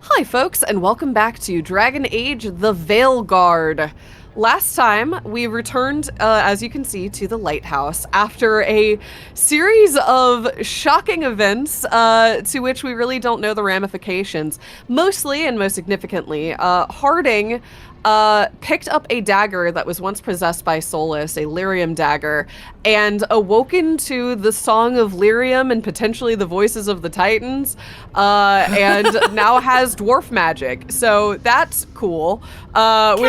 Hi folks, and welcome back to Dragon Age the Veilguard. Last time, we returned, as you can see, to the Lighthouse after a series of shocking events to which we really don't know the ramifications. Mostly, and most significantly, Harding picked up a dagger that was once possessed by Solas, a lyrium dagger, and awoken to the song of lyrium and potentially the voices of the Titans, and now has dwarf magic. So that's cool. We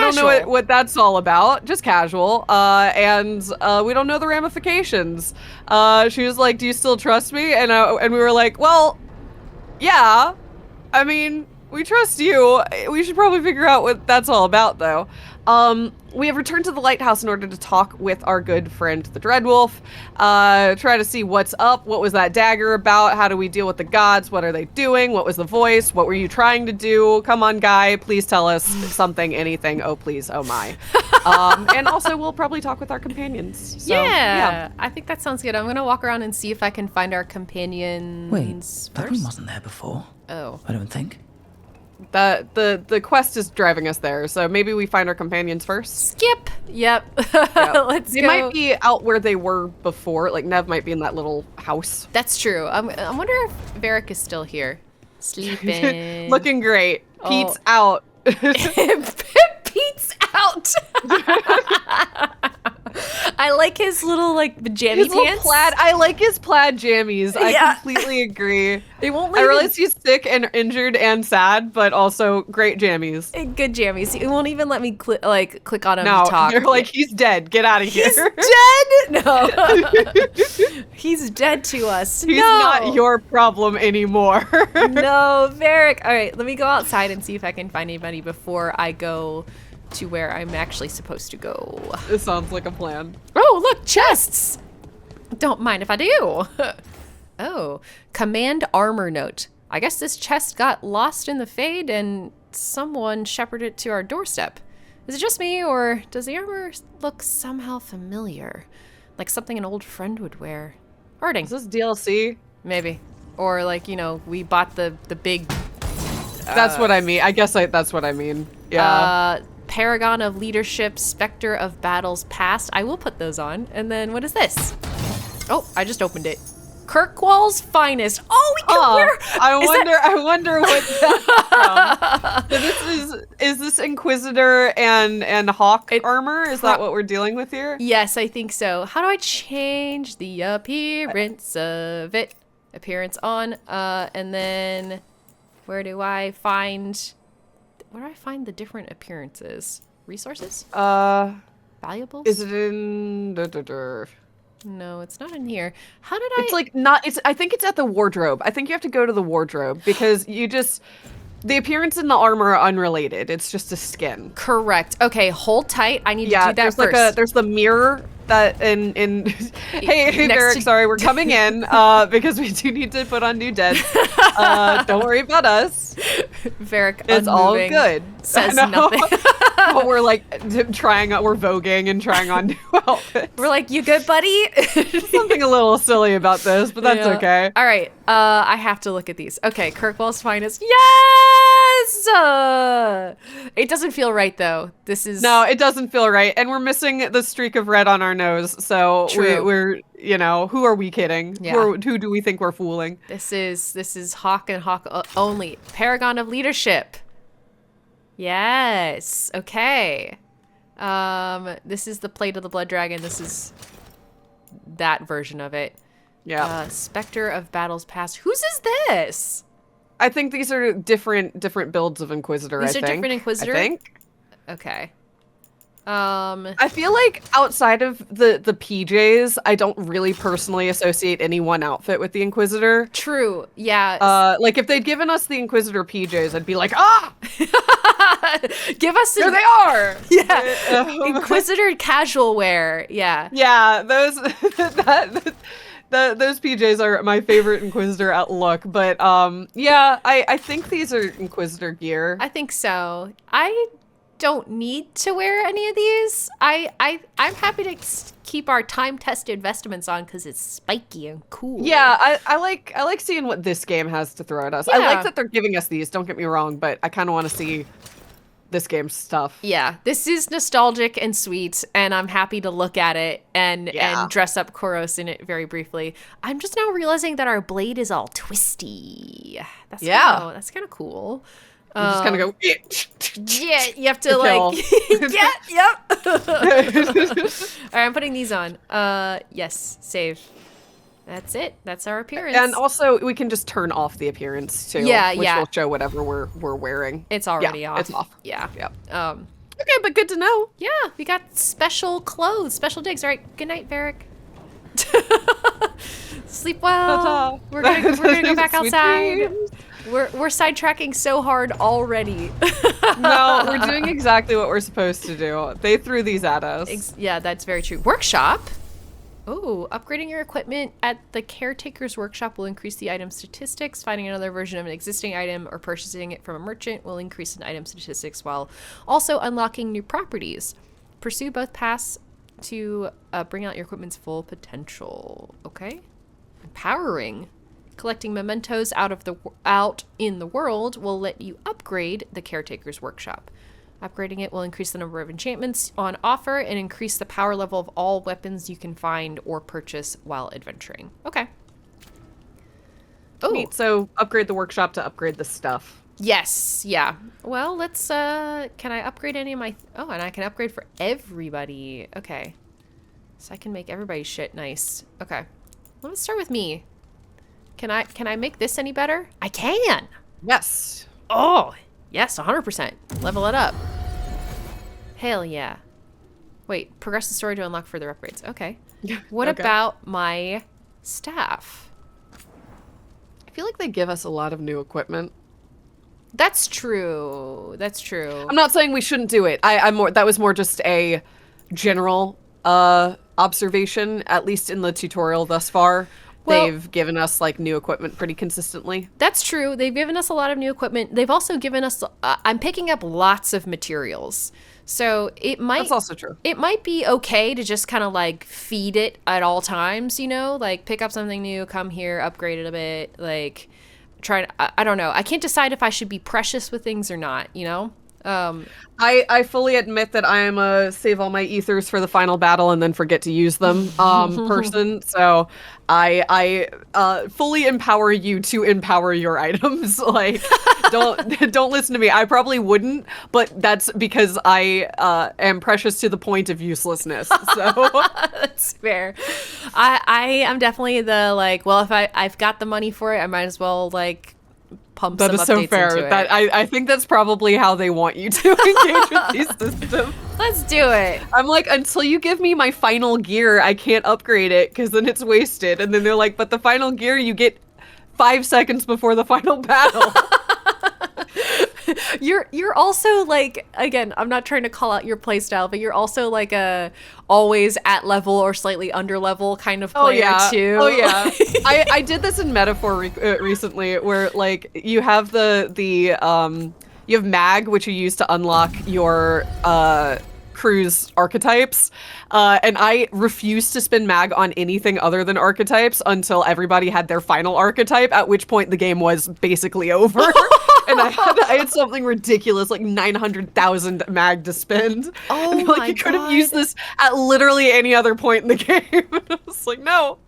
don't know what that's all about, just casual, and we don't know the ramifications. She was like, "Do you still trust me?" And we were like, "Well, yeah. I mean, we trust you. We should probably figure out what that's all about, though." We have returned to the Lighthouse in order to talk with our good friend, the Dreadwolf, try to see what's up, what was that dagger about, how do we deal with the gods, what are they doing, what was the voice, what were you trying to do, come on, guy, please tell us something, anything, oh please, oh my. And also, we'll probably talk with our companions. So, yeah, I think that sounds good. I'm gonna walk around and see if I can find our companions. Wait, that room wasn't there before. Oh. I don't think. The quest is driving us there, so maybe we find our companions first. Skip. Yep. Let's They go. might be out where they were before. Like Neve might be in that little house. That's true. I wonder if Varric is still here, sleeping. Looking great. Oh. Pete's out. Pete's out. I like his little jammy pants. Plaid. I like his plaid jammies. I Yeah. completely agree. They won't I leave. realize he's sick and injured and sad, but also great jammies. Good jammies. It won't even let me click on him No, to talk. you're like, he's dead. Get out of here. He's dead. No, he's dead to us. He's No. not your problem anymore. No, Varric. All right, let me go outside and see if I can find anybody before I go to where I'm actually supposed to go. This sounds like a plan. Oh, look, chests. Don't mind if I do. Oh, command armor note. I guess this chest got lost in the fade and someone shepherded it to our doorstep. Is it just me, or does the armor look somehow familiar? Like something an old friend would wear? Harding. Is this DLC? Maybe. Or we bought the big... That's what I mean. I guess that's what I mean. Yeah. Paragon of Leadership, Spectre of Battles Past. I will put those on. And then what is this? Oh, I just opened it. Kirkwall's Finest. Oh, we can wear... I wonder what that's from. So is this Inquisitor and Hawk armor? Is that what we're dealing with here? Yes, I think so. How do I change the appearance of it? Appearance on. And then where do I find the different appearances? Resources? Valuables? Is it in No, it's not in here. How did I... It's like not, I think it's at the wardrobe. I think you have to go to the wardrobe because the appearance and the armor are unrelated. It's just a skin. Correct. Okay, hold tight. I need to do that there's first. there's the mirror that hey Varric, sorry, we're coming in because we do need to put on new deads. Don't worry about us. Varric, It's all good. Says nothing. But we're we're voguing and trying on new outfits. We're like, you good, buddy? Something a little silly about this, but that's okay. All right, I have to look at these. Okay, Kirkwall's Finest. Yes! It doesn't feel right, though. No, it doesn't feel right. And we're missing the streak of red on our nose. So we're who are we kidding? Yeah. Who do we think we're fooling? This is Hawk and Hawk only. Paragon of Leadership. Yes. Okay. This is the Plate of the Blood Dragon. This is that version of it. Yeah. Spectre of Battles Past. Whose is this? I think these are different builds of Inquisitor. These are different Inquisitor? I think. Okay. I feel like outside of the PJs, I don't really personally associate any one outfit with the Inquisitor. True. Yeah. Like if they'd given us the Inquisitor PJs, I'd be like, ah! Give us There they are! Yeah. Inquisitor casual wear. Yeah. Yeah, those those PJs are my favorite Inquisitor look, but yeah, I think these are Inquisitor gear. I think so. I don't need to wear any of these. I'm happy to keep our time-tested vestments on because it's spiky and cool. Yeah, I like seeing what this game has to throw at us. I Yeah. like that they're giving us these, don't get me wrong, but I kind of want to see this game's stuff. Yeah, this is nostalgic and sweet, and I'm happy to look at it and dress up Koros in it very briefly. I'm just now realizing that our blade is all twisty. That's kind of cool. You just kind of go. Yeah, you have to like. Yep. All right, I'm putting these on. Yes, save. That's it. That's our appearance. And also, we can just turn off the appearance too. Which will show whatever we're wearing. It's already off. It's off. Yeah. Yep. Okay, but good to know. Yeah, we got special clothes, special digs. All right, good night, Varric. Sleep well. Ta-ta. We're gonna go back Sweet outside. dreams. We're sidetracking so hard already. No, we're doing exactly what we're supposed to do. They threw these at us. Yeah, that's very true. Workshop. Oh, upgrading your equipment at the caretaker's workshop will increase the item statistics. Finding another version of an existing item or purchasing it from a merchant will increase an item statistics while also unlocking new properties. Pursue both paths to bring out your equipment's full potential. Okay. Empowering. Collecting mementos out in the world will let you upgrade the caretaker's workshop. Upgrading it will increase the number of enchantments on offer and increase the power level of all weapons you can find or purchase while adventuring. Okay. Oh, neat. So upgrade the workshop to upgrade the stuff. Yes. Yeah. Well, let's, can I upgrade any of my, and I can upgrade for everybody. Okay. So I can make everybody's shit nice. Okay. Let's start with me. Can I make this any better? I can. Yes. Oh, yes, 100%. Level it up. Hell yeah. Wait, progress the story to unlock further upgrades. Okay. What about my staff? I feel like they give us a lot of new equipment. That's true. That's true. I'm not saying we shouldn't do it. That was more just a general observation, at least in the tutorial thus far. Well, they've given us like new equipment pretty consistently. That's true. They've given us a lot of new equipment. They've also given us, I'm picking up lots of materials. So it might, that's also true. It might be okay to just kind of like feed it at all times, you know, like pick up something new, come here, upgrade it a bit, like try to, I don't know. I can't decide if I should be precious with things or not, you know? I fully admit that I am a save all my ethers for the final battle and then forget to use them person. So I fully empower you to empower your items. Like don't listen to me. I probably wouldn't, but that's because I am precious to the point of uselessness. So that's fair. I am definitely the like, well, if I've got the money for it, I might as well like pump that some is so updates fair. into it. That I think that's probably how they want you to engage with these systems. Let's do it. I'm like, until you give me my final gear, I can't upgrade it because then it's wasted. And then they're like, but the final gear you get 5 seconds before the final battle. You're also like, again, I'm not trying to call out your playstyle, but you're also like a always at level or slightly under level kind of player too. Oh yeah. I did this in Metaphor recently where like you have you have mag, which you use to unlock your crew's archetypes. And I refused to spend mag on anything other than archetypes until everybody had their final archetype, at which point the game was basically over. And I had something ridiculous, like 900,000 mag to spend. Oh and my like, you could have God. used this at literally any other point in the game. And I was like, no.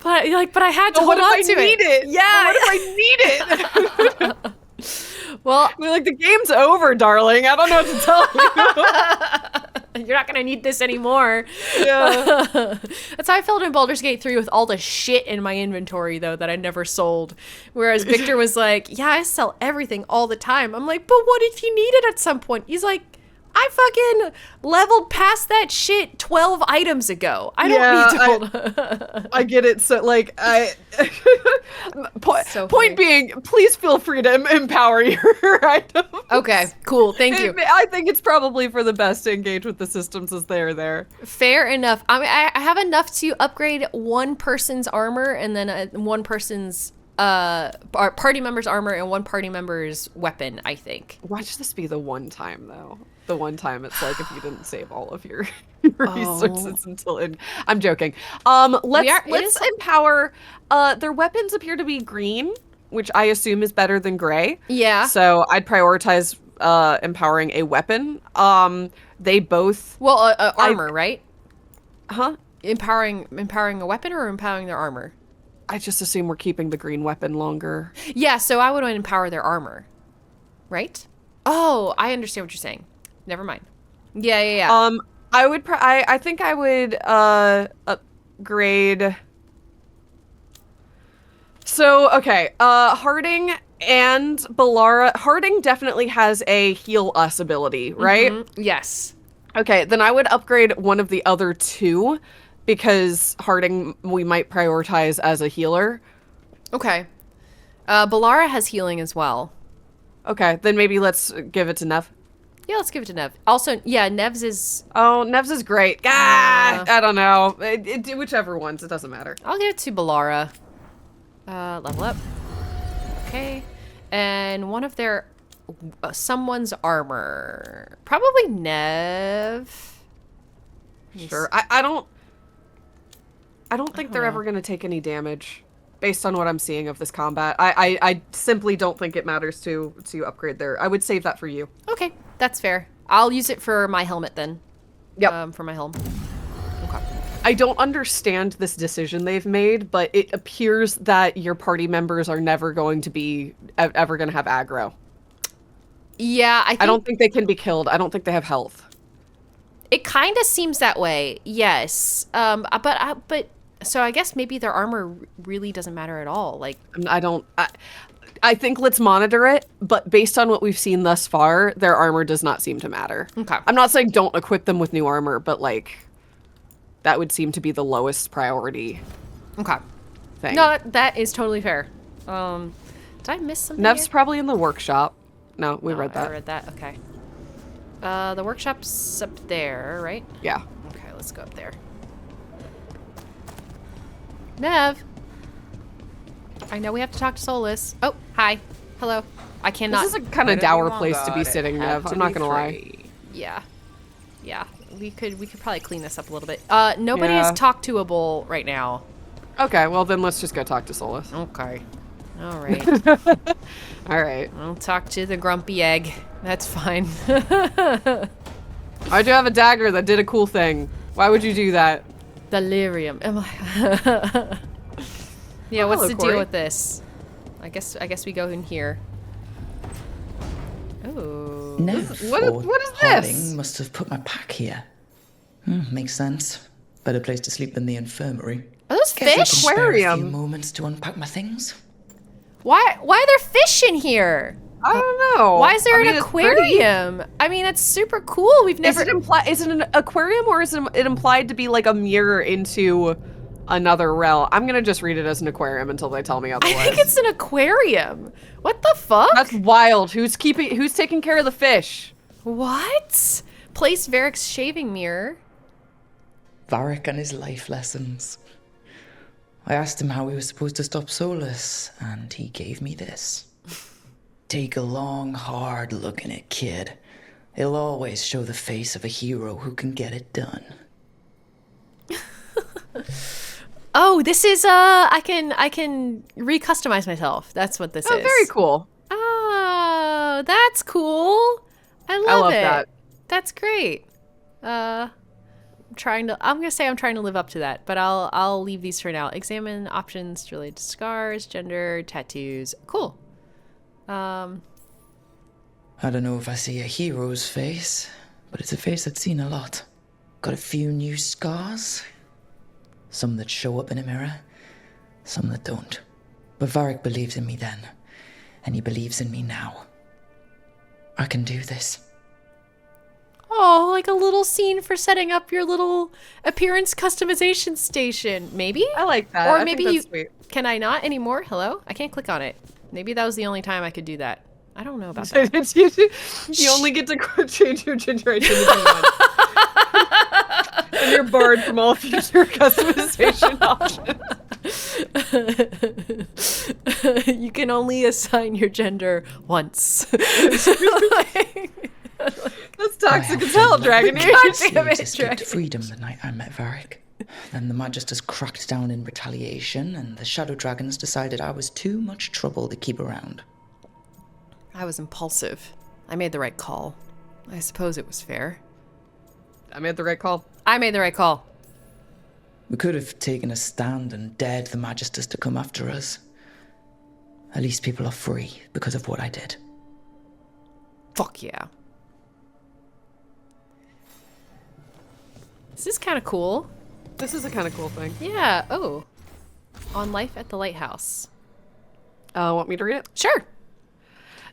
But I had to But hold what on if to I need it? Yeah. But what if I need it? Well, They're like, the game's over, darling. I don't know what to tell you. you're not gonna need this anymore. Yeah. That's how I felt in Baldur's Gate 3 with all the shit in my inventory, though, that I never sold. Whereas Victor was like, yeah, I sell everything all the time. I'm like, but what if you need it at some point? He's like, I fucking leveled past that shit 12 items ago. I don't need to hold I get it. So, like, So point being, please feel free to empower your items. Okay, cool. Thank you. I think it's probably for the best to engage with the systems as they're there. Fair enough. I mean, I have enough to upgrade one person's armor and then one person's our party member's armor and one party member's weapon, I think. Watch this be the one time, though. The one time it's like if you didn't save all of your resources until I'm joking. Let's empower. Their weapons appear to be green, which I assume is better than gray. Yeah. So I'd prioritize empowering a weapon. They both. Well, armor, right? Huh? Empowering a weapon or empowering their armor? I just assume we're keeping the green weapon longer. Yeah, so I would empower their armor. Right? Oh, I understand what you're saying. Never mind. Yeah. I would. I think I would upgrade. So okay, Harding and Ballara. Harding definitely has a heal us ability, right? Mm-hmm. Yes. Okay, then I would upgrade one of the other two, because Harding we might prioritize as a healer. Okay. Ballara has healing as well. Okay, then maybe let's give it to Neve. Yeah, let's give it to Neve. Also, yeah, Neve's is... Oh, Neve's is great. I don't know. Whichever ones, it doesn't matter. I'll give it to Ballara. Level up. Okay. And one of their... someone's armor. Probably Neve. Sure. I don't think they're ever going to take any damage based on what I'm seeing of this combat. I simply don't think it matters to upgrade their... I would save that for you. Okay, that's fair. I'll use it for my helmet then. Yep. For my helm. Okay. I don't understand this decision they've made, but it appears that your party members are never going to be... ever going to have aggro. Yeah, I don't think they can be killed. I don't think they have health. It kind of seems that way, yes. But so I guess maybe their armor really doesn't matter at all. Like, I think let's monitor it, but based on what we've seen thus far, their armor does not seem to matter. Okay. I'm not saying don't equip them with new armor, but like that would seem to be the lowest priority. Okay. Thing. No, that is totally fair. Did I miss something? Nev's here? probably in the workshop. No, we read that. I read that. Okay. The workshop's up there, right? Yeah. Okay, let's go up there. Neve! I know we have to talk to Solas. Oh, hi. Hello. I cannot... This is a kind of dour place to be sitting, Neve. I'm not gonna lie. Yeah. Yeah. We could probably clean this up a little bit. Nobody is talk-to-able right now. Okay, well then let's just go talk to Solas. Okay. All right. All right. I'll talk to the grumpy egg. That's fine. I do have a dagger that did a cool thing. Why would you do that? Delirium. Yeah, what's the deal with this? I guess we go in here. Oh. Neve What is this? Harding must have put my pack here. Makes sense. Better place to sleep than the infirmary. Are those Guess I can fish? spare a few Aquarium. moments to unpack my things. Why are there fish in here? I don't know. Why is there an it's pretty. aquarium? I mean, that's super cool. We've never... Is it an aquarium or is it implied to be like a mirror into another realm? I'm gonna just read it as an aquarium until they tell me otherwise. I think it's an aquarium. What the fuck? That's wild. Who's taking care of the fish? What? Place Varric's shaving mirror. Varric and his life lessons. I asked him how we were supposed to stop Solas, and he gave me this. Take a long, hard look in it, kid. It'll always show the face of a hero who can get it done. Oh, this is I can recustomize myself. That's what this is. Oh, very cool. Oh, that's cool. I love it. that. That's great. I'm gonna say I'm trying to live up to that, but I'll leave these for now. Examine options related to scars, gender, tattoos. Cool. I don't know if I see a hero's face, but it's a face I've seen a lot. Got a few new scars. Some that show up in a mirror, some that don't. But Varric believed in me then, and he believes in me now. I can do this. Oh, like a little scene for setting up your little appearance customization station. Maybe? I like that. Or I maybe think you... that's sweet. Can I not anymore? Hello? I can't click on it. Maybe that was the only time I could do that. I don't know about that. You only get to change your gender identity once. And you're barred from all future customization options. You can only assign your gender once. That's toxic as hell, Dragon Age. Damn it, escaped Dragon freedom the night I met Varric. Then the Magisters cracked down in retaliation, and the Shadow Dragons decided I was too much trouble to keep around. I was impulsive. I made the right call. I suppose it was fair. I made the right call. I made the right call. We could have taken a stand and dared the Magisters to come after us. At least people are free because of what I did. Fuck yeah. This is kind of cool. This is a kind of cool thing. Yeah. Oh. On life at the lighthouse. Want me to read it? Sure.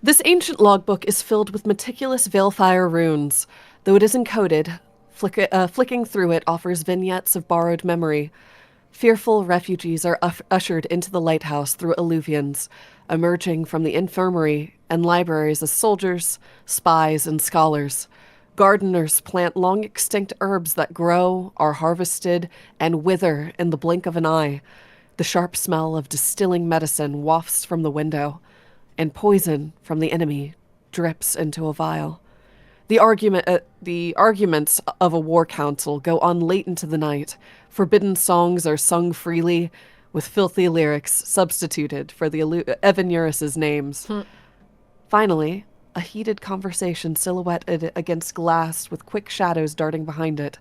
This ancient logbook is filled with meticulous Veilfire runes. Though it is encoded, flicking through it offers vignettes of borrowed memory. Fearful refugees are ushered into the lighthouse through eluvians, emerging from the infirmary and libraries as soldiers, spies, and scholars. Gardeners plant long-extinct herbs that grow, are harvested, and wither in the blink of an eye. The sharp smell of distilling medicine wafts from the window, and poison from the enemy drips into a vial. The arguments of a war council go on late into the night. Forbidden songs are sung freely, with filthy lyrics substituted for the Evanurus's names. Finally, a heated conversation silhouetted against glass with quick shadows darting behind it.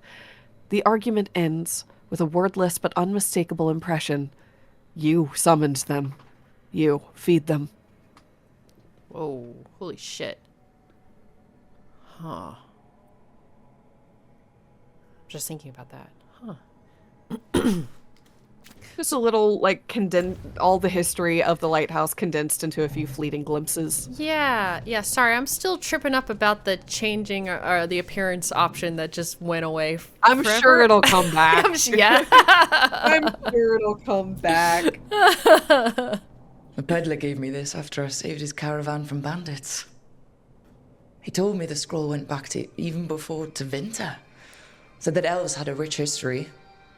The argument ends with a wordless but unmistakable impression. You summoned them. You feed them. Whoa. Holy shit. Huh. Just thinking about that. Huh. Just a little, like, all the history of the lighthouse condensed into a few fleeting glimpses. Yeah. Yeah. Sorry. I'm still tripping up about the changing or the appearance option that just went away. I'm sure it'll come back. Yeah. I'm sure it'll come back. The peddler gave me this after I saved his caravan from bandits. He told me the scroll went back to even before Tevinter. Said that elves had a rich history,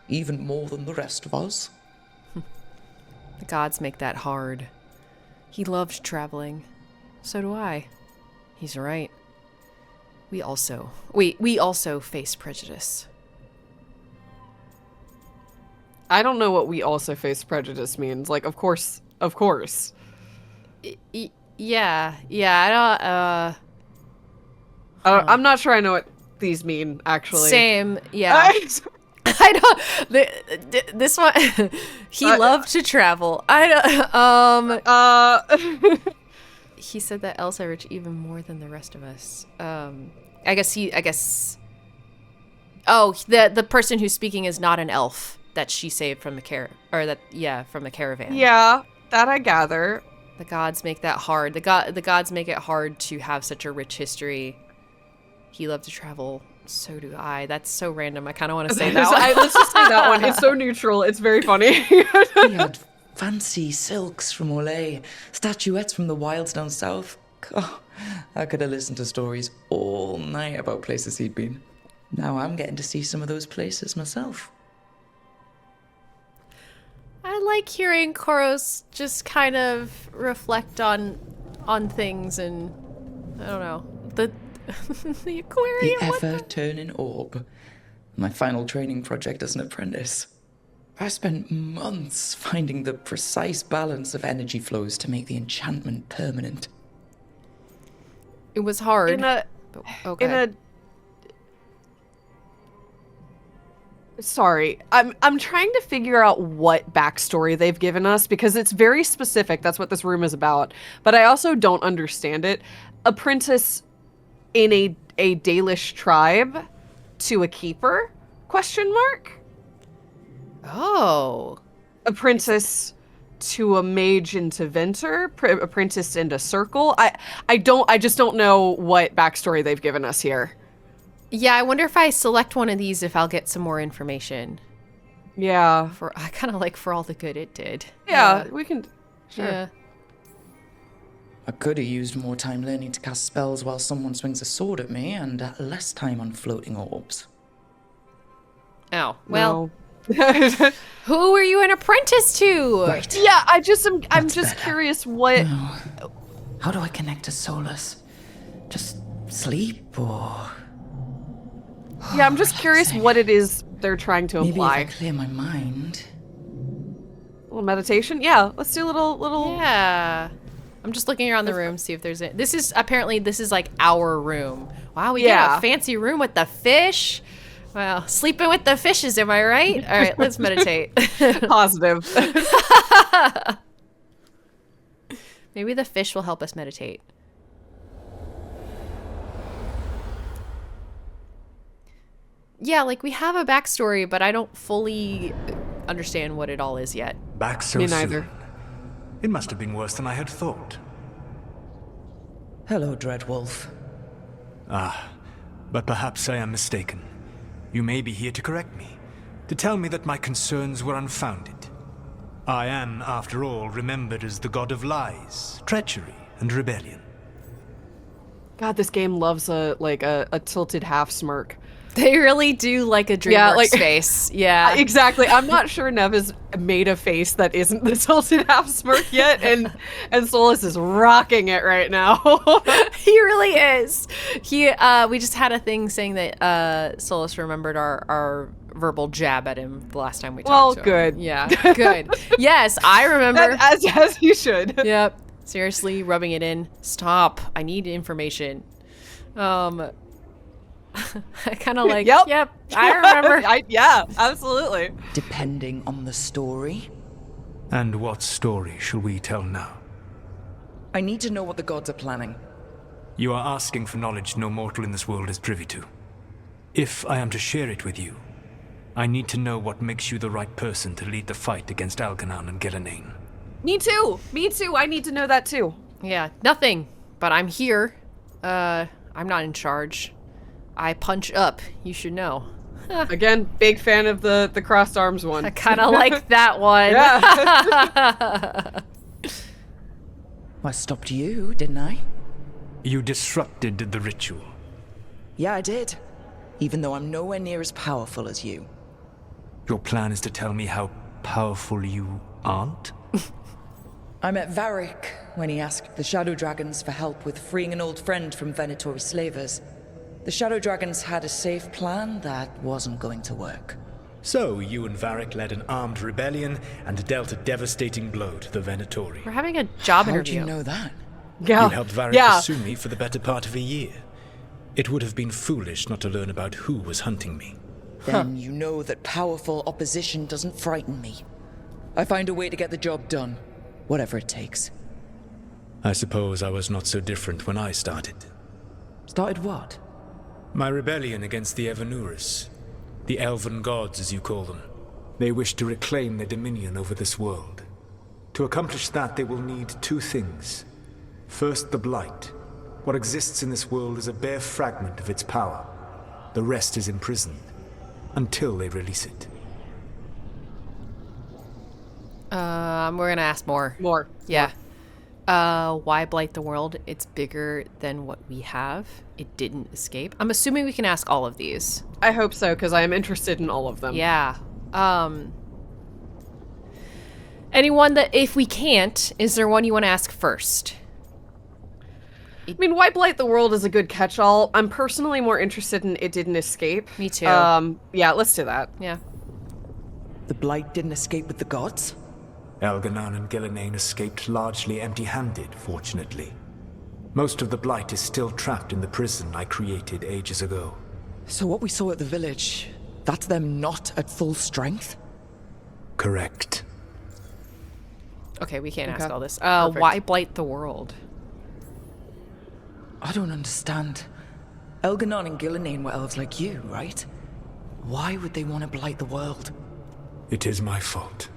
even more than the rest of us. The gods make that hard. He loved traveling. So do I. He's right. We also face prejudice. I don't know what we also face prejudice means. Like, of course. Yeah. I don't, I'm not sure I know what these mean, actually. Same, yeah. I don't. This one, he loved to travel. He said that elves are rich even more than the rest of us. I guess. Oh, the person who's speaking is not an elf that she saved from the from the caravan. Yeah, that I gather. The gods make that hard. The gods make it hard to have such a rich history. He loved to travel. So do I. That's so random. I kind of want to say that one. Let's just say that one. It's so neutral. It's very funny. He had fancy silks from Olay, statuettes from the wilds down south. Oh, I could have listened to stories all night about places he'd been. Now I'm getting to see some of those places myself. I like hearing Koros just kind of reflect on things, and I don't know, the aquarium. The ever-turning orb. My final training project as an apprentice. I spent months finding the precise balance of energy flows to make the enchantment permanent. It was hard. Sorry, I'm trying to figure out what backstory they've given us because it's very specific. That's what this room is about. But I also don't understand it. Apprentice in a Dalish tribe to a keeper? Question mark? Oh. Apprentice to a mage into Venter? Apprentice into Circle? I just don't know what backstory they've given us here. Yeah, I wonder if I select one of these if I'll get some more information. Yeah. I kind of like for all the good it did. Yeah, we can... Sure. Yeah. I could have used more time learning to cast spells while someone swings a sword at me and less time on floating orbs. Oh, well, Who are you an apprentice to? Right. Yeah, I'm That's just better. curious what. How do I connect to Solas? Just sleep or... Yeah, I'm just curious what it is they're trying to Maybe if I imply. clear my mind. A little meditation? Yeah, let's do a little. Yeah. I'm just looking around the room, see if there's this is like our room. Wow, we got Yeah. a fancy room with the fish. Wow, sleeping with the fishes, am I right? All right, let's meditate. Positive. Maybe the fish will help us meditate. Yeah, like we have a backstory, but I don't fully understand what it all is yet. Back so Me neither. soon. It must have been worse than I had thought. Hello, Dreadwolf. But perhaps I am mistaken. You may be here to correct me, to tell me that my concerns were unfounded. I am, after all, remembered as the god of lies, treachery, and rebellion. God, this game loves a tilted half smirk. They really do like a DreamWorks Yeah, like- face. Yeah. Exactly. I'm not sure Neve has made a face that isn't the tilted half smirk yet, and Solas is rocking it right now. He really is. We just had a thing saying that Solus remembered our verbal jab at him the last time we Well, talked to him. good. Yeah, good. Yes, I remember. as you should. Yep. Seriously, rubbing it in. Stop. I need information. I kind of like, yep, I remember. Yeah, absolutely. Depending on the story, And what story shall we tell now? I need to know what the gods are planning. You are asking for knowledge no mortal in this world is privy to. If I am to share it with you, I need to know what makes you the right person to lead the fight against Algernon and Gillenane. Me too. I need to know that too. Yeah, nothing. But I'm here. I'm not in charge. I punch up. You should know. Again, big fan of the crossed arms one. I kind of like that one. Yeah. I stopped you, didn't I? You disrupted the ritual. Yeah, I did. Even though I'm nowhere near as powerful as you. Your plan is to tell me how powerful you aren't? I met Varric when he asked the Shadow Dragons for help with freeing an old friend from Venatory slavers. The Shadow Dragons had a safe plan that wasn't going to work. So, you and Varric led an armed rebellion and dealt a devastating blow to the Venatori. We're having a job How do interview. you know that? Yeah. You helped Varric pursue me for the better part of a year. It would have been foolish not to learn about who was hunting me. Then you know that powerful opposition doesn't frighten me. I find a way to get the job done, whatever it takes. I suppose I was not so different when I started. Started what? My rebellion against the Evanuris, the elven gods as you call them. They wish to reclaim their dominion over this world. To accomplish that, they will need two things. First, the Blight. What exists in this world is a bare fragment of its power. The rest is imprisoned, until they release it. We're gonna ask more. More. Yeah. Why blight the world? It's bigger than what we have. It didn't escape. I'm assuming we can ask all of these. I hope so, because I am interested in all of them. Yeah. Anyone that, if we can't, is there one you want to ask first? I mean, why blight the world is a good catch-all. I'm personally more interested in it didn't escape. Me too. Yeah, let's do that. Yeah. The Blight didn't escape with the gods? Algernon and Gillenane escaped largely empty-handed, fortunately. Most of the Blight is still trapped in the prison I created ages ago. So what we saw at the village, that's them not at full strength? Correct. Okay, we can't ask Okay. all this. Perfect. Why blight the world? I don't understand. Elganon and Gillenane were elves like you, right? Why would they want to blight the world? It is my fault.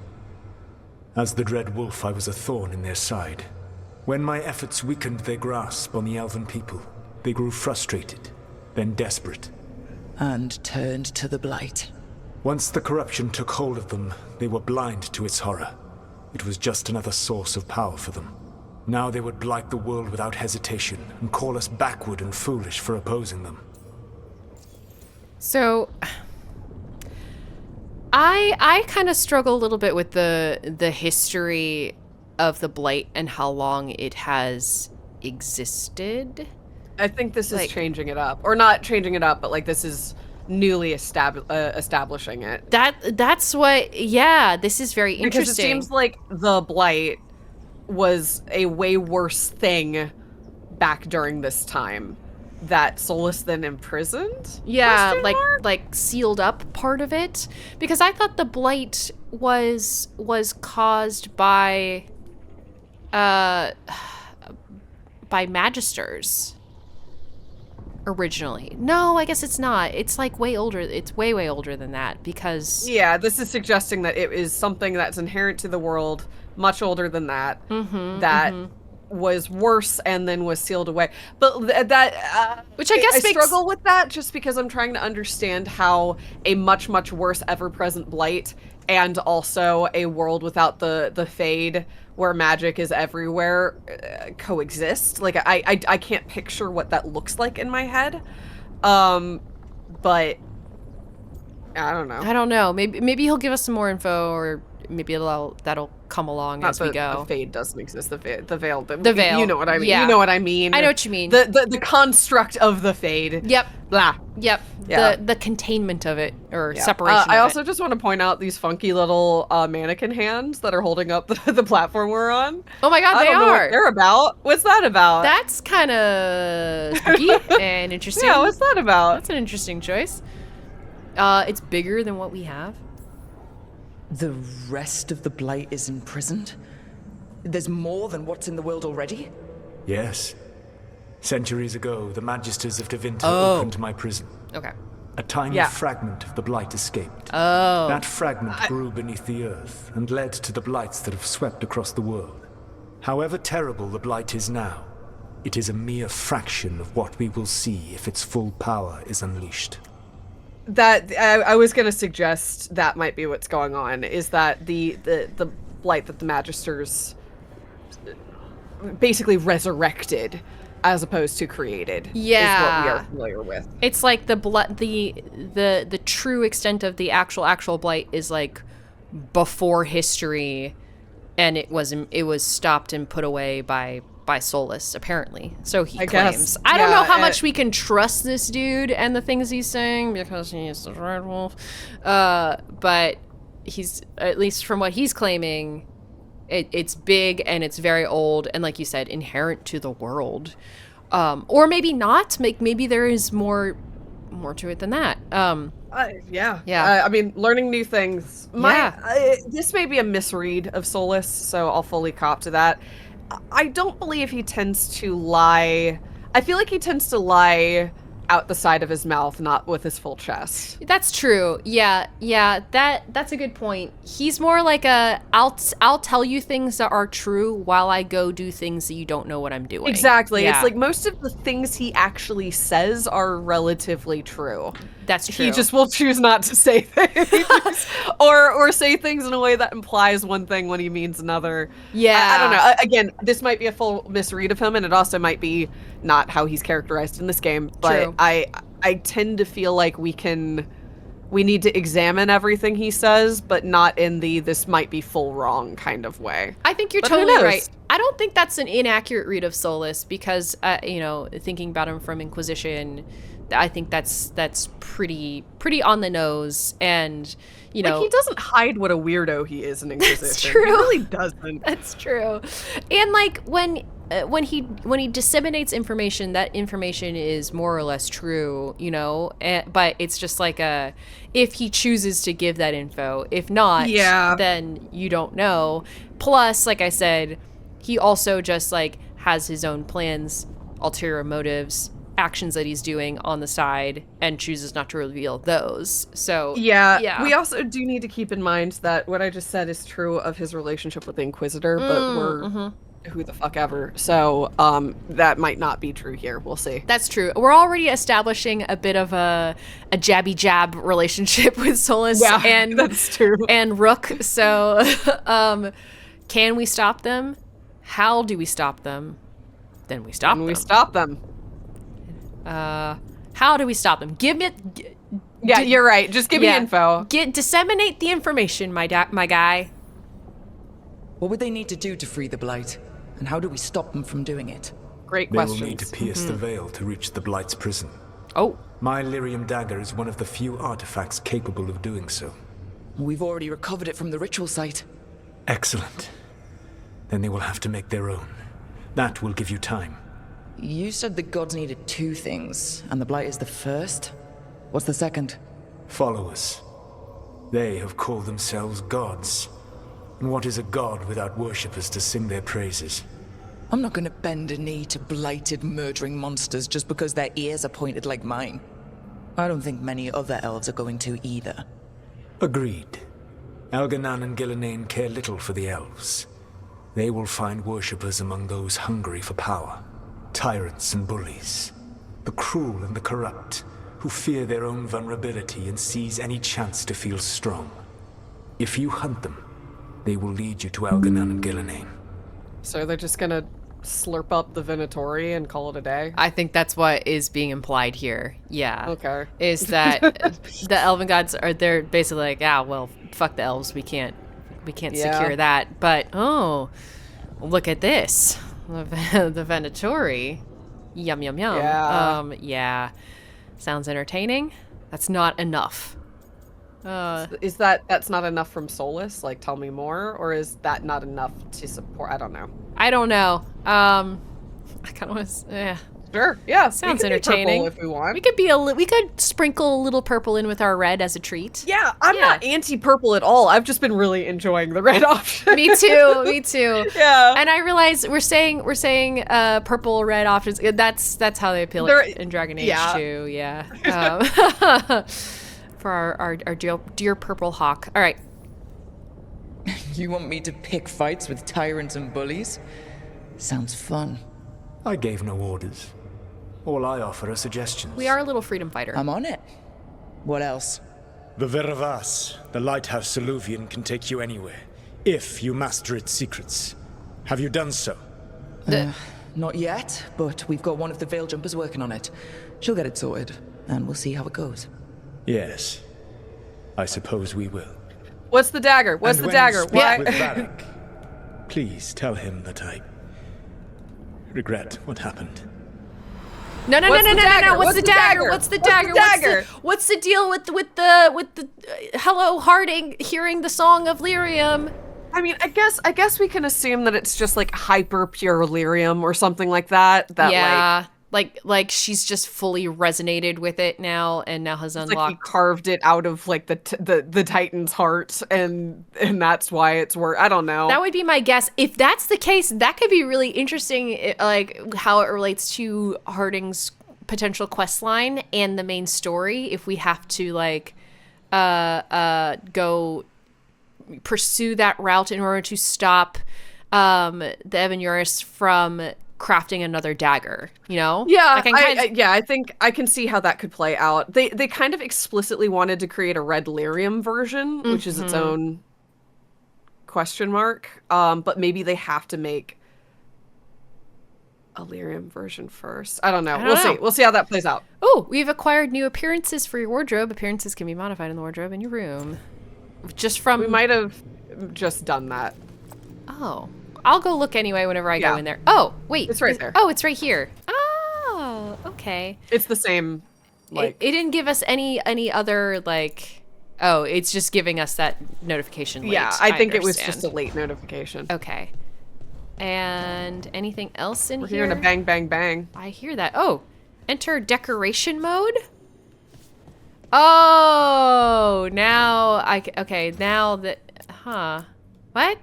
As the Dread Wolf, I was a thorn in their side. When my efforts weakened their grasp on the elven people, they grew frustrated, then desperate. And turned to the Blight. Once the corruption took hold of them, they were blind to its horror. It was just another source of power for them. Now they would blight the world without hesitation and call us backward and foolish for opposing them. So, I kind of struggle a little bit with the history of the Blight and how long it has existed. I think this is changing it up. Or not changing it up, but like this is newly establishing it. That's what, this is very interesting. Because it seems like the Blight was a way worse thing back during this time that Solas then imprisoned? Yeah, like sealed up part of it. Because I thought the Blight was caused by Magisters originally. No, I guess it's not. It's like way older. It's way older than that because... Yeah, this is suggesting that it is something that's inherent to the world, much older than that, was worse and then was sealed away. But which I guess I struggle with that just because I'm trying to understand how a much worse ever-present Blight and also a world without the Fade where magic is everywhere coexist. Like I can't picture what that looks like in my head. But I don't know. Maybe he'll give us some more info, or maybe that'll come along as we go. The Fade doesn't exist. The veil. The veil. You know what I mean. Yeah. You know what I mean. I know what you mean. The construct of the Fade. Yep. Blah. Yep. Yeah. The containment of it, or separation of it. I also just want to point out these funky little mannequin hands that are holding up the platform we're on. Oh my god, I don't know what they're about. What's that about? That's kind of spooky and interesting. Yeah, what's that about? That's an interesting choice. It's bigger than what we have. The rest of the Blight is imprisoned? There's more than what's in the world already? Yes. Centuries ago, the Magisters of Tevinter opened my prison. Okay. A tiny fragment of the Blight escaped. Oh. That fragment grew beneath the earth and led to the Blights that have swept across the world. However terrible the Blight is now, it is a mere fraction of what we will see if its full power is unleashed. That I was going to suggest that might be what's going on, is that the Blight that the Magisters basically resurrected as opposed to created is what we are familiar with. It's like the true extent of the actual Blight is like before history, and it was stopped and put away by Solas, apparently. So he claims. I don't know how much we can trust this dude and the things he's saying because he's the Red Wolf. But he's, at least from what he's claiming, it's big and it's very old and, like you said, inherent to the world. Or maybe not. Maybe there is more to it than that. Yeah. Yeah. I mean, learning new things. This may be a misread of Solas, so I'll fully cop to that. I don't believe he tends to lie. I feel like he tends to lie out the side of his mouth, not with his full chest. That's true. Yeah. That's a good point. He's more like I'll tell you things that are true while I go do things that you don't know what I'm doing. Exactly. Yeah. It's like most of the things he actually says are relatively true. That's true. He just will choose not to say things or say things in a way that implies one thing when he means another. Yeah. I don't know. Again, this might be a full misread of him, and it also might be not how he's characterized in this game. But True. I tend to feel like we need to examine everything he says, but not in the this might be full wrong kind of way. I think you're But who totally knows? right. I don't think that's an inaccurate read of Solas because, thinking about him from Inquisition, I think that's pretty on the nose, and like, he doesn't hide what a weirdo he is in Inquisition. That's true. He really doesn't. That's true. And like when he disseminates information, that information is more or less true, but it's just like if he chooses to give that info, if not, then you don't know. Plus, like I said, he also just like has his own plans, ulterior motives, actions that he's doing on the side, and chooses not to reveal those. So yeah. We also do need to keep in mind that what I just said is true of his relationship with the Inquisitor, but we're who the fuck ever. So that might not be true here. We'll see. That's true. We're already establishing a bit of a jabby jab relationship with Solas and that's true. And Rook. So can we stop them? How do we stop them? Then we stop them. We stop them. How do we stop them? Yeah, you're right. Just give me info. Disseminate the information, my guy. What would they need to do to free the Blight? And how do we stop them from doing it? Great They questions. will need to pierce the veil to reach the Blight's prison. Oh. My lyrium dagger is one of the few artifacts capable of doing so. We've already recovered it from the ritual site. Excellent. Then they will have to make their own. That will give you time. You said the gods needed 2 things, and the Blight is the first? What's the second? Followers. They have called themselves gods. And what is a god without worshippers to sing their praises? I'm not gonna bend a knee to blighted, murdering monsters just because their ears are pointed like mine. I don't think many other elves are going to either. Agreed. Elganan and Gillenane care little for the elves. They will find worshippers among those hungry for power. Tyrants and bullies. The cruel and the corrupt, who fear their own vulnerability and seize any chance to feel strong. If you hunt them, they will lead you to Elganan and Gillenane. So they're just gonna slurp up the Venatori and call it a day? I think that's what is being implied here. Yeah. Okay. Is that the elven gods they're basically like, well, fuck the elves. We can't secure that. But oh, look at this. The Venatori. Yum yum yum. Yeah. Yeah. Sounds entertaining. That's not enough. Is that's not enough from Solas? Like, tell me more, or is that not enough to support? I don't know. I don't know. I kind of want to. Sure. Yeah. Sounds we can entertaining. Be purple if we want. We could sprinkle a little purple in with our red as a treat. Yeah, I'm not anti-purple at all. I've just been really enjoying the red option. Me too. Yeah. And I realize we're saying purple, red options. That's how they appeal in Dragon Age too. Yeah. For our dear purple hawk. All right. You want me to pick fights with tyrants and bullies? Sounds fun. I gave no orders. All I offer are suggestions. We are a little freedom fighter. I'm on it. What else? The Veravas, the Lighthouse eluvian, can take you anywhere, if you master its secrets. Have you done so? Not yet, but we've got one of the Veil Jumpers working on it. She'll get it sorted, and we'll see how it goes. Yes. I suppose we will. What's the dagger? What's the dagger? Why? With Varric, please tell him that I regret what happened. No. What's the dagger? What's the dagger? What's the deal with the hello Harding hearing the song of lyrium? I mean, I guess we can assume that it's just like hyper pure lyrium or something like that. Like she's just fully resonated with it now, and now has unlocked. Like he carved it out of like the Titan's heart, and that's why it's worth. I don't know. That would be my guess. If that's the case, that could be really interesting. Like how it relates to Harding's potential quest line and the main story. If we have to like go pursue that route in order to stop the Evanuris from crafting another dagger, you know? Yeah, I think I can see how that could play out. They kind of explicitly wanted to create a red lyrium version, which is its own question mark. But maybe they have to make a lyrium version first. I don't know. We'll see. We'll see how that plays out. Oh, we've acquired new appearances for your wardrobe. Appearances can be modified in the wardrobe in your room. We might have just done that. Oh. I'll go look anyway whenever I go in there. Oh, wait. It's right there. Oh, it's right here. Oh, okay. It's the same. It didn't give us any other, like... Oh, it's just giving us that notification late. Yeah, I think it was just a late notification. Okay. And anything else in We're here? hearing a bang, bang, bang. I hear that. Oh, enter decoration mode? Oh, now now that... Huh. What?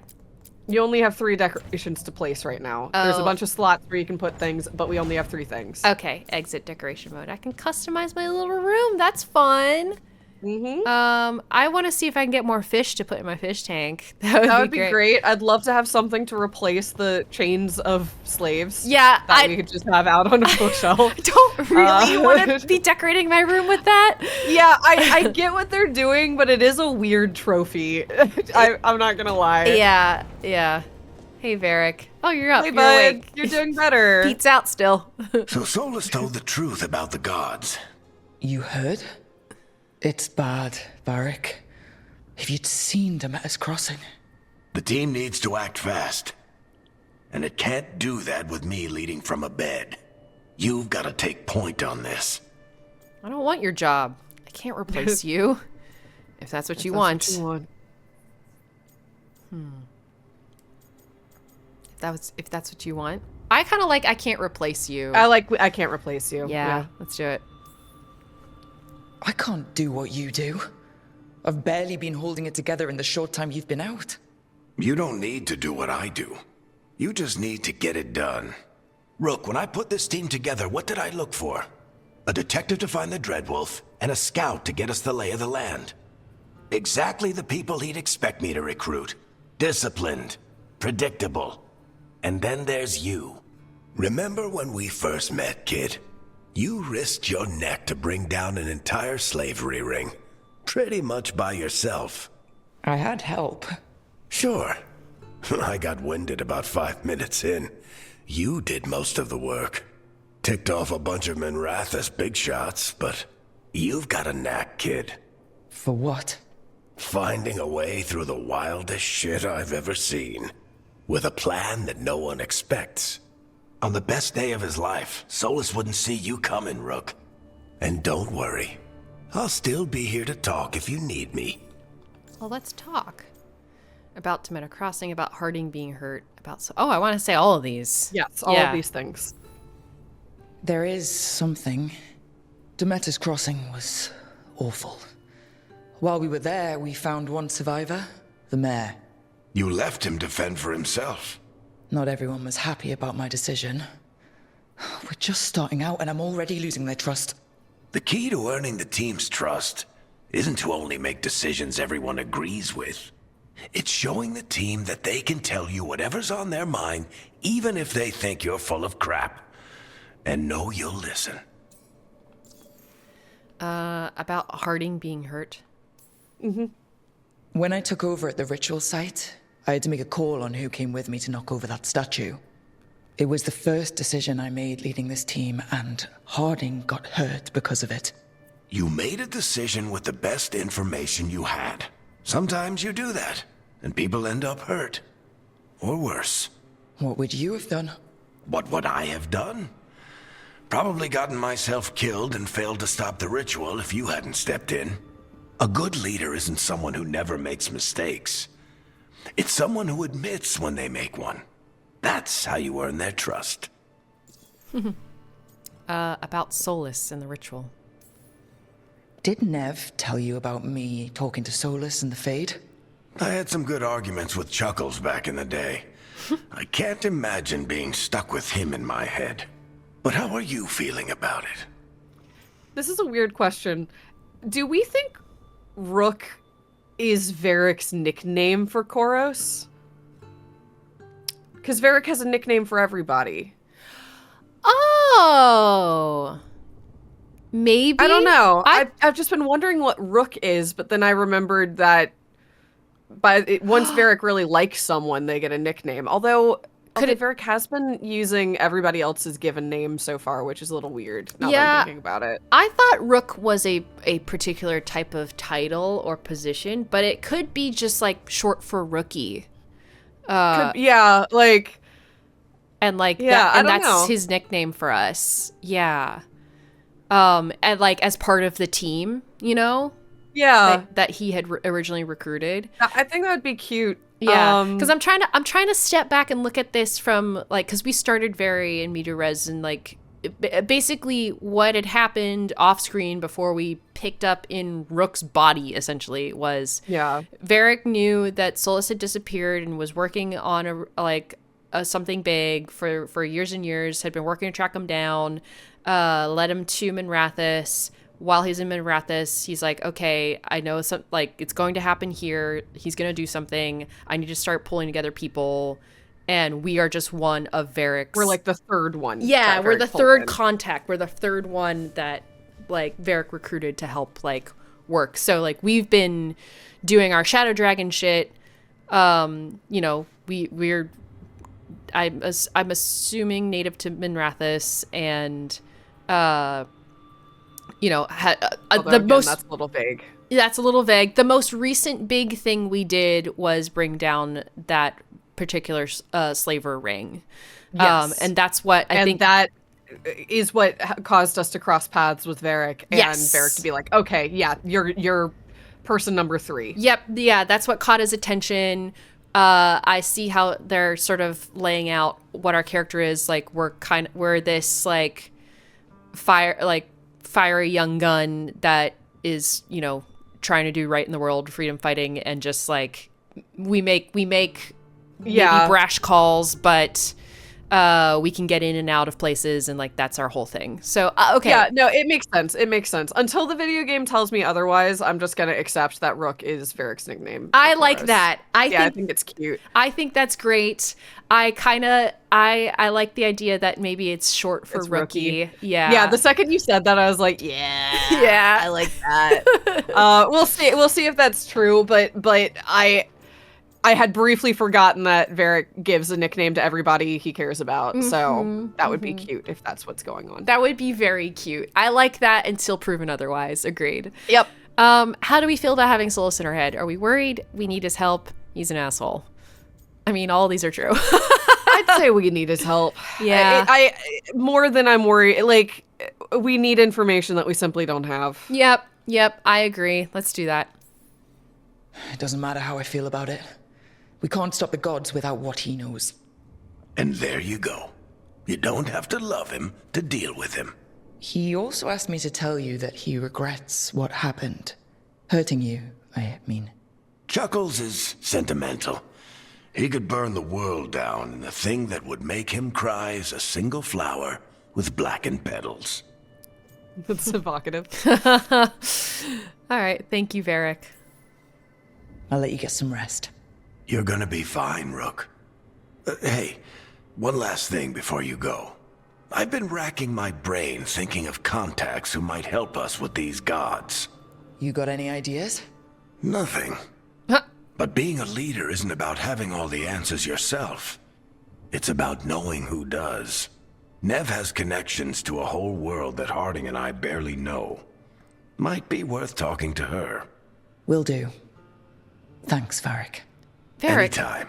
You only have 3 decorations to place right now. There's a bunch of slots where you can put things, but we only have 3 things. Okay, exit decoration mode. I can customize my little room. That's fun. I want to see if I can get more fish to put in my fish tank. That would be great. I'd love to have something to replace the chains of slaves. Yeah, that we could just have out on a bookshelf. I don't really want to be decorating my room with that. Yeah, I get what they're doing, but it is a weird trophy. I'm not gonna lie. Yeah. Hey, Varric. Oh, you're up. Hey, you're bud. awake. You're doing better. Pete's out still. So Solas told the truth about the gods. You heard? It's bad, Varric. If you'd seen Demeter's crossing. The team needs to act fast. And it can't do that with me leading from a bed. You've got to take point on this. I don't want your job. I can't replace you. If that's what you want. If that's what you want. I kind of like I can't replace you. I can't replace you. Yeah, let's do it. I can't do what you do. I've barely been holding it together in the short time you've been out. You don't need to do what I do. You just need to get it done. Rook, when I put this team together, what did I look for? A detective to find the Dreadwolf, and a scout to get us the lay of the land. Exactly the people he'd expect me to recruit. Disciplined, predictable. And then there's you. Remember when we first met, kid? You risked your neck to bring down an entire slavery ring. Pretty much by yourself. I had help. Sure. I got winded about 5 minutes in. You did most of the work. Ticked off a bunch of Minrathous big shots, but you've got a knack, kid. For what? Finding a way through the wildest shit I've ever seen. With a plan that no one expects. On the best day of his life, Solas wouldn't see you coming, Rook. And don't worry. I'll still be here to talk if you need me. Well, let's talk. About Demeter Crossing, about Harding being hurt, about... I want to say all of these. Yes, all of these things. There is something. Demeter's Crossing was awful. While we were there, we found one survivor, the mayor. You left him to fend for himself. Not everyone was happy about my decision. We're just starting out and I'm already losing their trust. The key to earning the team's trust isn't to only make decisions everyone agrees with. It's showing the team that they can tell you whatever's on their mind, even if they think you're full of crap. And know you'll listen. About Harding being hurt. Mm-hmm. When I took over at the ritual site, I had to make a call on who came with me to knock over that statue. It was the first decision I made leading this team, and Harding got hurt because of it. You made a decision with the best information you had. Sometimes you do that, and people end up hurt. Or worse. What would you have done? What would I have done? Probably gotten myself killed and failed to stop the ritual if you hadn't stepped in. A good leader isn't someone who never makes mistakes. It's someone who admits when they make one. That's how you earn their trust. About Solas and the ritual. Did Neve tell you about me talking to Solas and the Fade? I had some good arguments with Chuckles back in the day. I can't imagine being stuck with him in my head. But how are you feeling about it? This is a weird question. Do we think Rook is Varric's nickname for Koros? Because Varric has a nickname for everybody. Oh! Maybe? I don't know. I've just been wondering what Rook is, but then I remembered that once Varric really likes someone, they get a nickname. Although, Varric has been using everybody else's given name so far, which is a little weird, now that I'm thinking about it. I thought Rook was a particular type of title or position, but it could be just, like, short for rookie. And that's his nickname for us. Yeah. And like as part of the team, you know? Yeah. That he had originally recruited. I think that would be cute. Yeah. Because I'm trying to step back and look at this from like, because we started very in media res and like basically what had happened off screen before we picked up in Rook's body essentially was Varric knew that Solas had disappeared and was working on something big for years and years, had been working to track him down, led him to Minrathous. While he's in Minrathous, he's like, okay, I know it's going to happen here. He's going to do something. I need to start pulling together people. And we are just one of Varric's. We're like the third one. Yeah, we're the third contact. We're the third one that like Varric recruited to help like work. So like we've been doing our Shadow Dragon shit. You know, I'm assuming native to Minrathous and Although, the again, most that's a little vague. That's a little vague. The most recent big thing we did was bring down that particular slaver ring. Yes. And that's what I think that is what caused us to cross paths with Varric, and Yes. Varric to be like, okay, yeah, you're person number 3. Yep, yeah, that's what caught his attention. I see how they're sort of laying out what our character is. Like we're this like fiery young gun that is, trying to do right in the world, freedom fighting, and just like we make maybe brash calls, but we can get in and out of places, and like that's our whole thing. So okay, Yeah, no, it makes sense. It makes sense. Until the video game tells me otherwise, I'm just gonna accept that Rook is Varric's nickname. I like that. I think it's cute. I think that's great. I like the idea that maybe it's short for It's rookie. rookie. Yeah. Yeah, the second you said that, I was like, yeah, I like that. We'll see if that's true, but I had briefly forgotten that Varric gives a nickname to everybody he cares about, so that would be cute if that's what's going on. That would be very cute. I like that until proven otherwise. Agreed. Yep. How do we feel about having Solas in our head? Are we worried? We need his help? He's an asshole. I mean, all these are true. I'd say we need his help. Yeah. I more than I'm worried. Like, we need information that we simply don't have. Yep. I agree. Let's do that. It doesn't matter how I feel about it. We can't stop the gods without what he knows. And there you go. You don't have to love him to deal with him. He also asked me to tell you that he regrets what happened. Hurting you, I mean. Chuckles is sentimental. He could burn the world down, and the thing that would make him cry is a single flower with blackened petals. That's evocative. All right. Thank you, Varric. I'll let you get some rest. You're gonna be fine, Rook. Hey, one last thing before you go. I've been racking my brain thinking of contacts who might help us with these gods. You got any ideas? Nothing. But being a leader isn't about having all the answers yourself. It's about knowing who does. Neve has connections to a whole world that Harding and I barely know. Might be worth talking to her. Will do. Thanks, Varric. Varric. Anytime.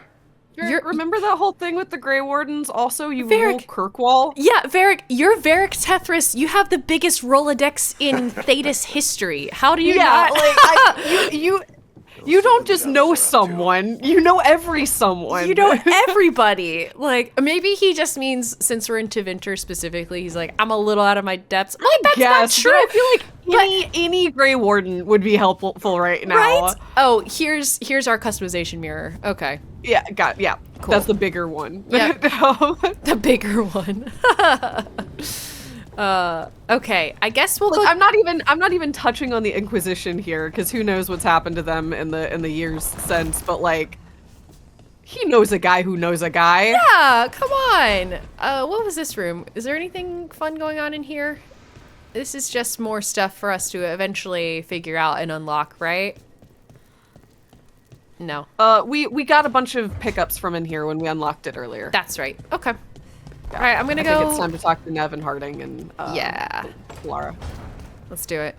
Remember that whole thing with the Grey Wardens? Also, you Varric. rule Kirkwall? Yeah, Varric, you're Varric Tethris. You have the biggest Rolodex in Thetis history. How do you not? Like you don't just know someone. You know every someone. You know everybody. Like, maybe he just means, since we're into Vinter specifically, he's like, I'm a little out of my depths. Like, that's not Yes, true. but I feel like any Grey Warden would be helpful right now. Right? Oh, here's our customization mirror. Okay. Yeah, Cool. That's the bigger one. Yeah. The bigger one. Okay. I guess we'll go. I'm not even touching on the Inquisition here, because who knows what's happened to them in the years since. But like, he knows a guy who knows a guy. Yeah, come on. What was this room? Is there anything fun going on in here? This is just more stuff for us to eventually figure out and unlock, right? No. We got a bunch of pickups from in here when we unlocked it earlier. That's right. Okay. All right, I'm gonna I go. think it's time to talk to Neve and Harding and Yeah. Lara. Let's do it.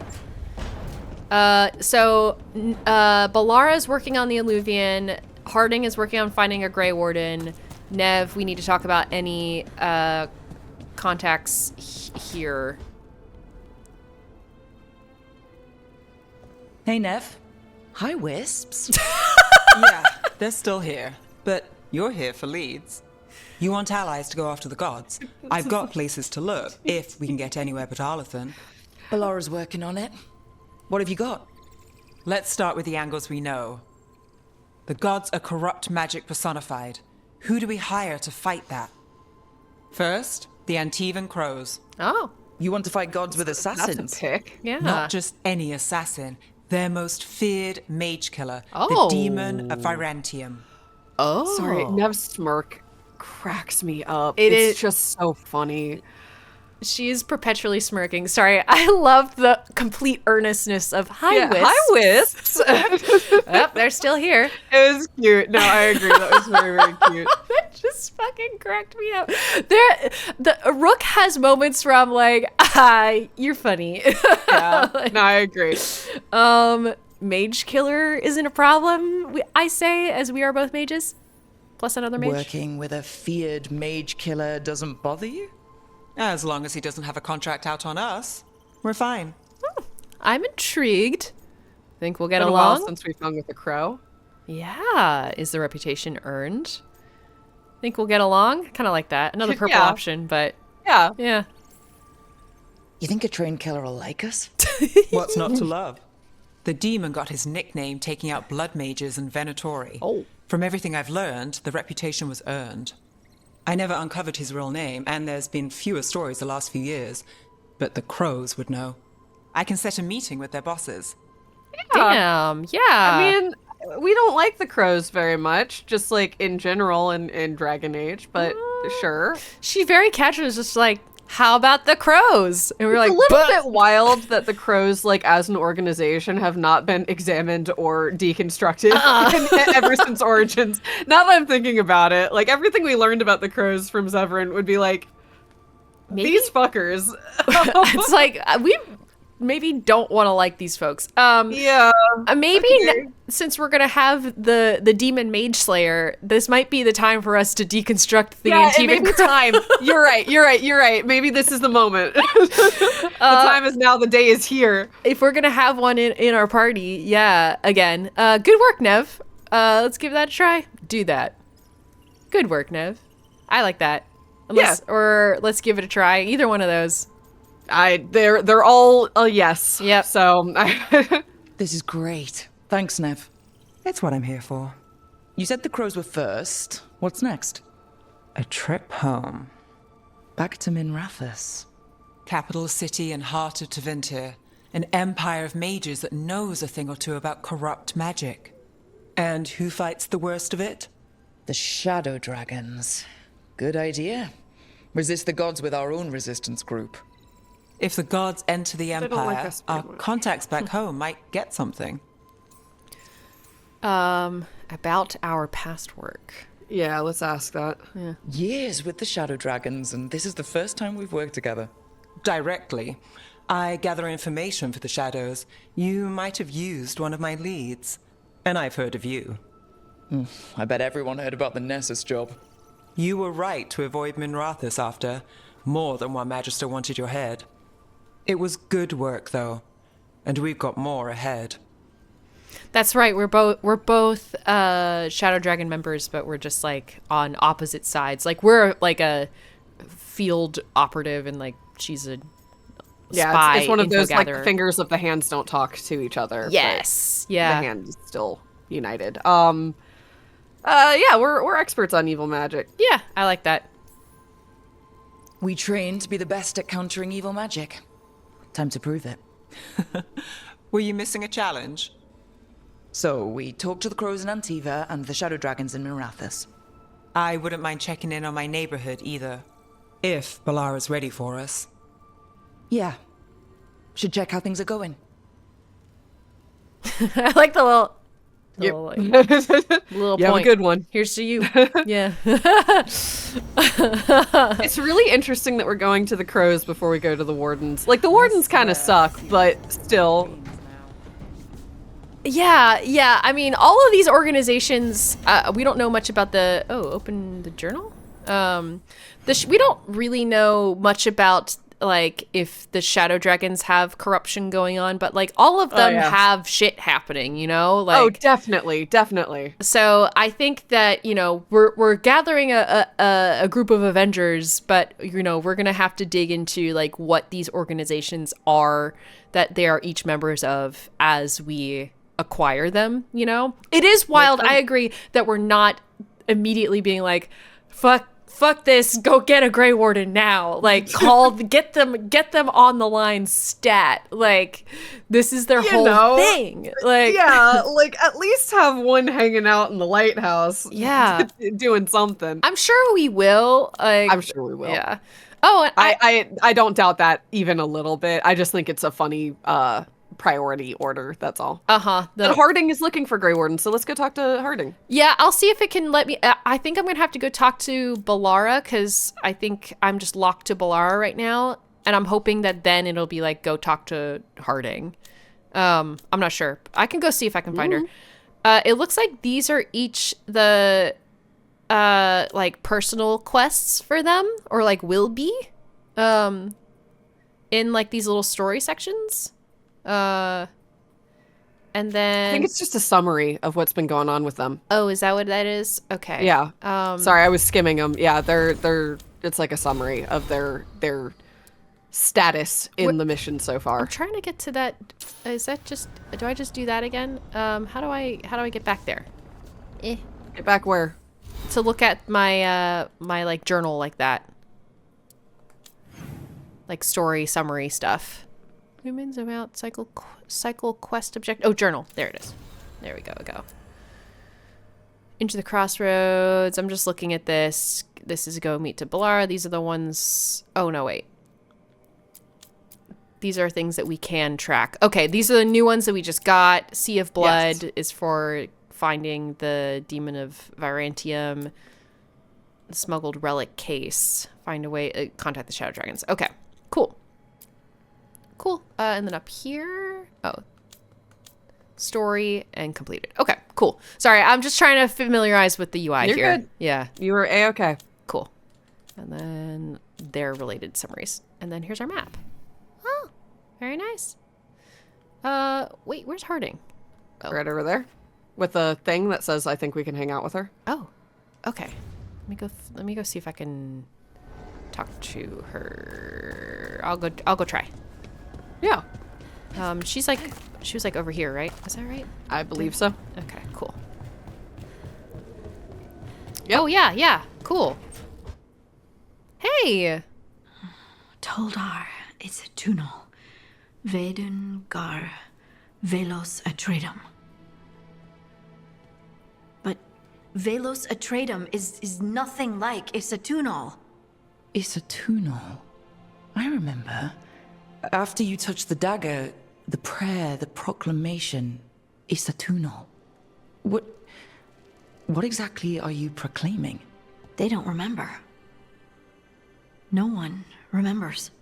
So Balara's working on the eluvian. Harding is working on finding a Grey Warden. Neve, we need to talk about any contacts here. Hey, Neve. Hi, Wisps. Yeah, they're still here, but you're here for leads. You want allies to go after the gods? I've got places to look, if we can get anywhere but Arlathan. Balara's working on it. What have you got? Let's start with the angles we know. The gods are corrupt magic personified. Who do we hire to fight that? First, the Antivan Crows. Oh, You want to fight gods with assassins? That's a pick. yeah. Not just any assassin, their most feared mage killer, Oh. the Demon of Virantium. Oh. Sorry, Neve's smirk cracks me up. It it's is- just so funny. She is perpetually smirking. Sorry, I love the complete earnestness of hi wisps. Hi, wisps. Oh, they're still here. It was cute. No, I agree. That was very, very cute. That just fucking cracked me up. The Rook has moments where I'm like, you're funny. Yeah. No, I agree. Mage killer isn't a problem, I say, as we are both mages. Plus another mage. Working with a feared mage killer doesn't bother you? As long as he doesn't have a contract out on us, we're fine. I'm intrigued. Think we'll get Been a while along? since we've hung with the crow. Yeah. Is the reputation earned? Think we'll get along? Kind of like that. Another purple Yeah. option, but Yeah. yeah. You think a trained killer will like us? What's not to love? The demon got his nickname taking out blood mages and venatori. Oh. From everything I've learned, the reputation was earned. I never uncovered his real name, and there's been fewer stories the last few years, but the crows would know. I can set a meeting with their bosses. Damn. Yeah. I mean, we don't like the crows very much, just like in general in Dragon Age, but sure. She very casually was just like, how about the crows? And we were like, It's a little "But-" bit wild that the crows, like as an organization, have not been examined or deconstructed ever since Origins. Now that I'm thinking about it, like everything we learned about the crows from Zevran would be like, Maybe? these fuckers. It's like, we maybe don't want to like these folks. Yeah. Maybe Okay. since we're gonna have the demon mage slayer, this might be the time for us to deconstruct the Yeah, it may Antivan be time. You're right. Maybe this is the moment. The time is now. The day is here. If we're gonna have one in our party, yeah. Again, good work, Neve. Let's give that a try. Do that. Good work, Neve. I like that. Or let's give it a try. Either one of those. They're all a yes. Yep. So This is great. Thanks, Neve. It's what I'm here for. You said the crows were first. What's next? A trip home. Back to Minrathous. Capital city and heart of Tevinter. An empire of mages that knows a thing or two about corrupt magic. And who fights the worst of it? The shadow dragons. Good idea. Resist the gods with our own resistance group. If the gods enter the don't like empire, us very our much. contacts back home might get something. About our past work. yeah, let's ask that. Years with the shadow dragons, and this is the first time we've worked together. Directly. I gather information for the shadows. You might have used one of my leads. And I've heard of you. I bet everyone heard about the Nessus job. You were right to avoid Minrathous after. More than one Magister wanted your head. It was good work, though. And we've got more ahead. That's right. We're both Shadow Dragon members, but we're just like on opposite sides. Like we're like a field operative, and like she's a spy. It's one of those like info-gatherer. the fingers of the hands don't talk to each other. but Yes. Yeah. the hand is still united. Yeah, we're experts on evil magic. Yeah. I like that. We train to be the best at countering evil magic. Time to prove it. Were you missing a challenge? So, we talked to the crows in Antiva and the shadow dragons in Minrathous. I wouldn't mind checking in on my neighborhood either. If Balara's ready for us. Yeah. Should check how things are going. I like the little. Yep. Little, like, little You have a point. good one. Here's to you. Yeah. It's really interesting that we're going to the crows before we go to the wardens. Like the wardens kind of suck, but still. Yeah. I mean, all of these organizations, we don't know much about the. Oh, open the journal. We don't really know much about like if the shadow dragons have corruption going on, but like all of them yeah. have shit happening. You know, like. Oh, definitely. So I think that, you know, we're gathering a group of Avengers, but, you know, we're going to have to dig into like what these organizations are that they are each members of as we acquire them, you know? It is wild. I agree that we're not immediately being like, fuck this, go get a Grey Warden now. Like get them on the line stat. Like this is their whole thing. Like Yeah, like at least have one hanging out in the lighthouse. Yeah. Doing something. I'm sure we will. Like, I'm sure we will. Yeah. Oh, and I don't doubt that even a little bit. I just think it's a funny priority order. That's all. But Harding is looking for Grey Warden, so let's go talk to Harding. Yeah, I'll see if it can let me. I think I'm gonna have to go talk to Balara because I think I'm just locked to Balara right now, and I'm hoping that then it'll be like go talk to Harding. I'm not sure. I can go see if I can find her. It looks like these are each the like personal quests for them, or like will be, in like these little story sections. And then I think it's just a summary of what's been going on with them. Oh, is that what that is? Okay. Yeah. Sorry, I was skimming them. Yeah, they're it's like a summary of their status in the mission so far. I'm trying to get to that. Is that just? Do I just do that again? How do I get back there? Get back where? To look at my my like journal like that, like story summary stuff. Humans about cycle quest object. Oh, journal. There it is. There we go. Into the crossroads. I'm just looking at this. This is go meet to Balara. These are the ones. Oh no, wait. These are things that we can track. Okay, these are the new ones that we just got. Sea of Blood is for finding the Demon of Virantium. The smuggled relic case. Find a way. Contact the Shadow Dragons. Okay, cool. And then up here. Oh. Story and completed. Okay, cool. Sorry, I'm just trying to familiarize with the UI You're here. good. Yeah. You were A-okay. Cool. And then their related summaries. And then here's our map. Oh, very nice. Wait, where's Harding? Oh. Right over there. With a thing that says, I think we can hang out with her. Oh, okay. Let me go see if I can talk to her. I'll go try. Yeah. She was like over here, right? Is that right? I believe so. Okay, cool. Yep. Oh, yeah, cool. Hey! Toldar, it's a tunnel. Vedun gar velos atredum. But velos atredum is nothing like Isatunal. Isatunal. I remember. After you touched the dagger, the prayer, the proclamation, Isatunal. What exactly are you proclaiming? They don't remember. No one remembers.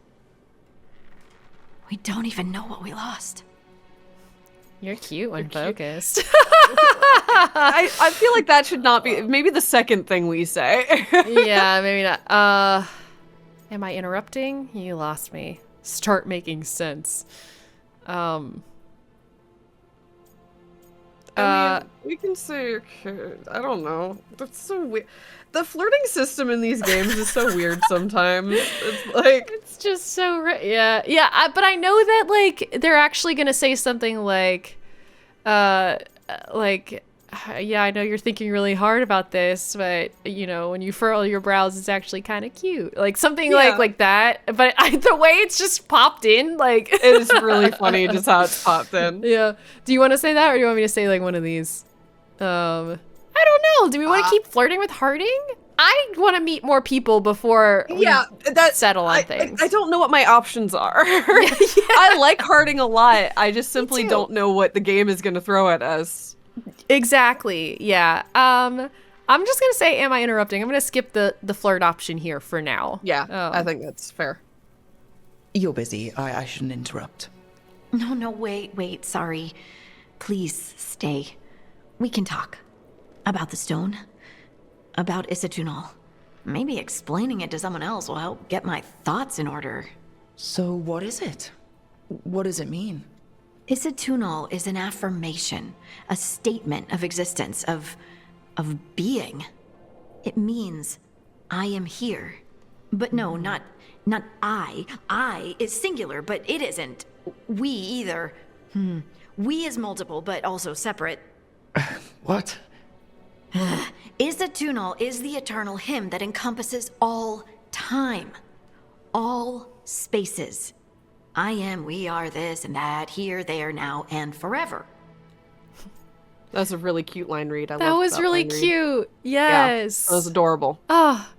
We don't even know what we lost. You're cute when focused. I feel like that should not be, maybe the second thing we say. Yeah, maybe not. Am I interrupting? You lost me. Start making sense. I mean, we can say, okay, I don't know. That's so weird. The flirting system in these games is so weird sometimes. It's like... It's just so... Yeah, but I know that, like, they're actually gonna say something like, yeah, I know you're thinking really hard about this, but, you know, when you furrow your brows, it's actually kind of cute. Like, something like that. But the way it's just popped in, like... It is really funny just how it's popped in. Yeah. Do you want to say that, or do you want me to say, like, one of these? I don't know. Do we want to keep flirting with Harding? I want to meet more people before we settle on things. I don't know what my options are. I like Harding a lot. I just simply don't know what the game is going to throw at us. Exactly. Yeah. I'm just gonna say, am I interrupting? I'm gonna skip the flirt option here for now. Yeah, I think that's fair. You're busy. I shouldn't interrupt. No, wait, sorry. Please stay. We can talk. About the stone. About Isatunal. Maybe explaining it to someone else will help get my thoughts in order. So what is it? What does it mean? Isatunal is an affirmation, a statement of existence, of being. It means, I am here. But no, not I. I is singular, but it isn't. We either. We is multiple, but also separate. What? Isatunal is the eternal hymn that encompasses all time. All spaces. I am, we are, this and that, here, there, now, and forever. That's a really cute line read. That was really cute. Yes. Yeah, that was adorable. Oh,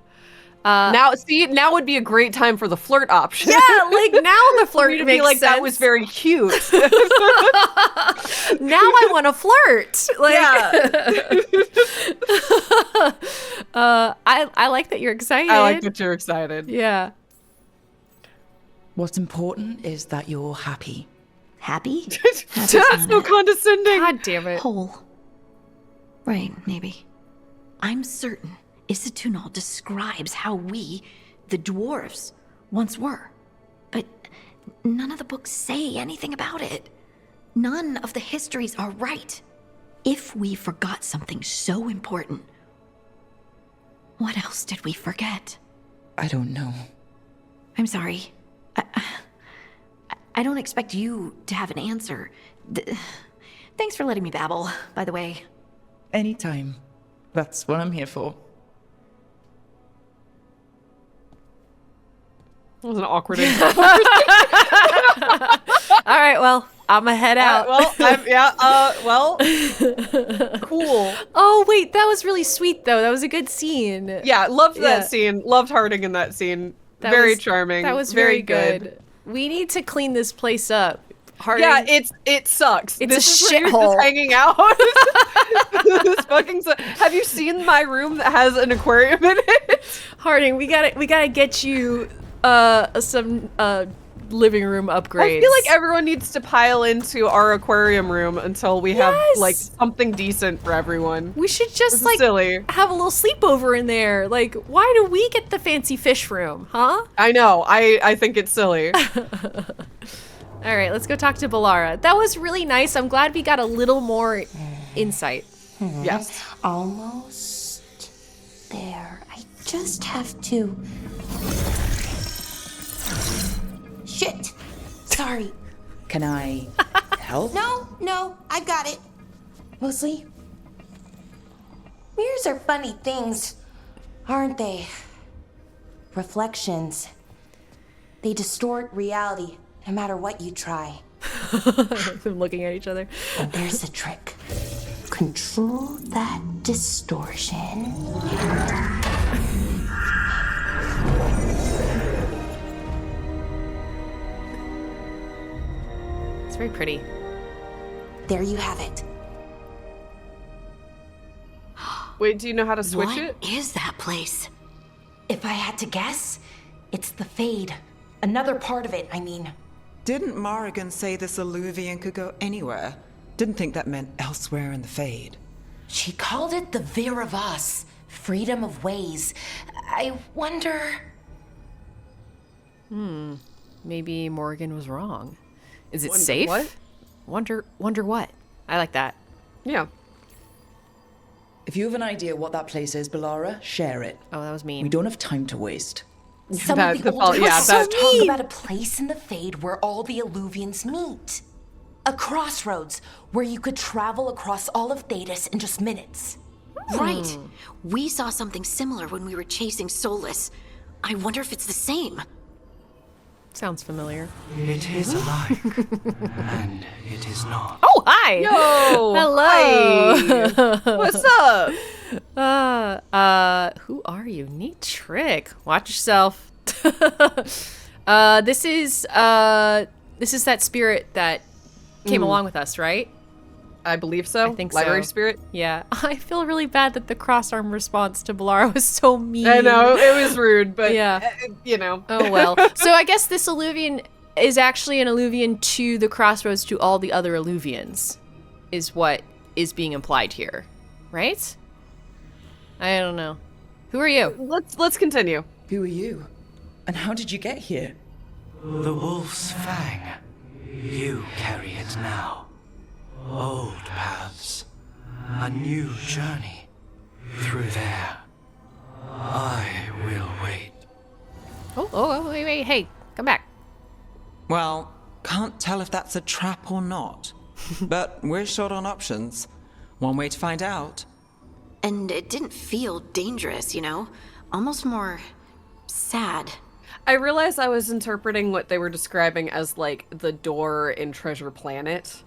Now would be a great time for the flirt option. Yeah, like now the flirt to makes be like sense. that was very cute. Now I want to flirt. Like, I like that you're excited. I like that you're excited. Yeah. What's important is that you're happy. Happy? That's so condescending. God damn it. Whole. Right, maybe. I'm certain Isitunal describes how we, the dwarves, once were. But none of the books say anything about it. None of the histories are right. If we forgot something so important, what else did we forget? I don't know. I'm sorry. I don't expect you to have an answer. Thanks for letting me babble, by the way. Anytime. That's what I'm here for. That was an awkward All right, well, I'm gonna head out. Cool. Oh, wait, that was really sweet, though. That was a good scene. Yeah, loved that Yeah. scene. Loved Harding in that scene. That Very was- charming. That was very good. We need to clean this place up. Harding, Yeah, it sucks. It's this a is where you're shithole. just hanging out. This fucking have you seen my room that has an aquarium in it? Harding, we gotta get you some living room upgrades. I feel like everyone needs to pile into our aquarium room until we have like Yes! something decent for everyone. we should This just is like silly. have a little sleepover in there. Like, why do we get the fancy fish room, huh? I know. I think it's silly. All right, let's go talk to Balara. That was really nice. I'm glad we got a little more insight. Yes. Almost there. I just have to. Shit! Sorry. Can I help? No, I've got it. Mostly. Mirrors are funny things, aren't they? Reflections. They distort reality, no matter what you try. Them looking at each other. And there's a trick. Control that distortion. It's very pretty. There you have it. Wait, do you know how to switch What it? is that place? If I had to guess, it's the Fade. Another part of it, I mean. Didn't Morrigan say this eluvian could go anywhere? Didn't think that meant elsewhere in the Fade. She called it the Vir of Us, freedom of ways. I wonder. Maybe Morgan was wrong. Is it Wonder safe? what? Wonder what? I like that. Yeah. If you have an idea what that place is, Balara, share it. Oh, that was mean. We don't have time to waste. Some That- of the the older fol- yeah, books that- talk about a place in the Fade where all the eluvians meet. A crossroads where you could travel across all of Thedas in just minutes. Right. We saw something similar when we were chasing Solas. I wonder if it's the same. Sounds familiar. It is alike, and it is not. Oh, hi! Yo. Hello. Hi. What's up? Who are you? Neat trick. Watch yourself. This is that spirit that came along with us, right? I believe so. I think Library so. spirit. Yeah. I feel really bad that the cross-arm response to Balara was so mean. I know it was rude, but Yeah. you know. Oh well. So I guess this eluvian is actually an eluvian to the crossroads to all the other eluvians, is what is being implied here, right? I don't know. Who are you? Let's continue. Who are you? And how did you get here? The wolf's fang. You carry it now. Old paths. A new journey. Through there. I will wait. Oh, wait, hey, come back. Well, can't tell if that's a trap or not. But we're short on options. One way to find out. And it didn't feel dangerous, you know? Almost more sad. I realized I was interpreting what they were describing as like the door in Treasure Planet.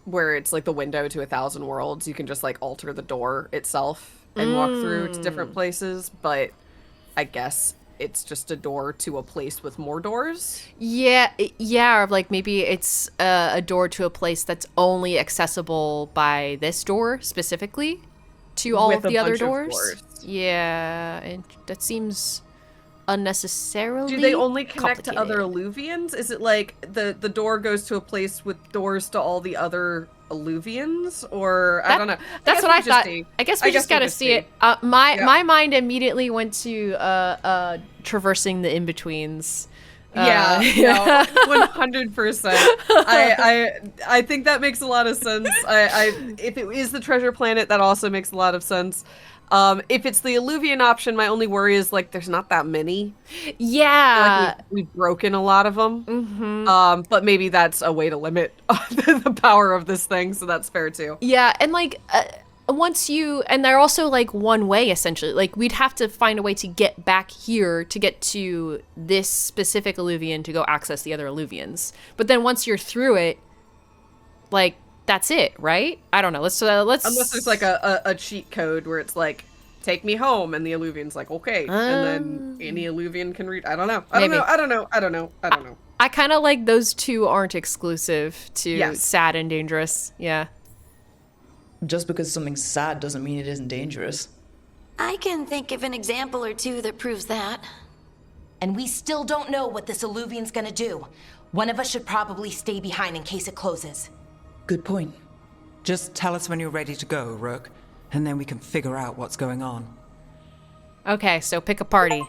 Where it's like the window to 1,000 worlds. You can just like alter the door itself and walk through to different places, but I guess it's just a door to a place with more doors. Yeah, or like maybe it's a door to a place that's only accessible by this door specifically to all With of the a other bunch of doors. doors. Yeah, and that seems unnecessarily Do they only connect to other complicated. eluvians? Is it like the door goes to a place with doors to all the other eluvians? Or I don't know. That's what I thought. I guess we just gotta we'll see it. My Yeah. my mind immediately went to traversing the in-betweens. Yeah, no, 100%. I think that makes a lot of sense. If it is the treasure planet, that also makes a lot of sense. If it's the eluvian option, my only worry is like there's not that many. Yeah. Like we've broken a lot of them. But maybe that's a way to limit the power of this thing, so that's fair too. Yeah, and like and they're also like one way essentially. Like we'd have to find a way to get back here to get to this specific eluvian to go access the other eluvians. But then once you're through it, like that's it, right? I don't know. Let's Unless there's like a cheat code where it's like, take me home, and the eluvian's like, okay, and then any eluvian can read. I don't know. I don't know. I kind of like those two aren't exclusive to Yes. sad and dangerous. Yeah. Just because something's sad doesn't mean it isn't dangerous. I can think of an example or two that proves that. And we still don't know what this eluvian's gonna do. One of us should probably stay behind in case it closes. Good point. Just tell us when you're ready to go, Rook, and then we can figure out what's going on. Okay, so pick a party.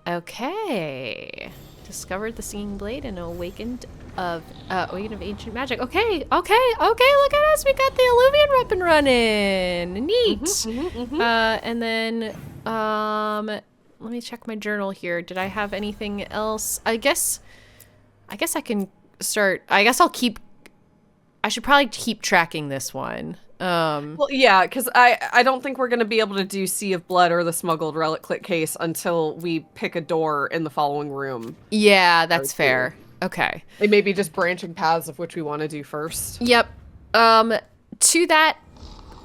Okay. Discovered the singing blade and awakened of ancient magic. Okay. Look at us. We got the eluvian up and running. Neat. And then let me check my journal here. Did I have anything else? I guess I can start. I should probably keep tracking this one. Well, yeah, because I don't think we're going to be able to do Sea of Blood or the smuggled relic click case until we pick a door in the following room. Yeah, that's fair. Okay. They may be just branching paths of which we want to do first. Yep. To that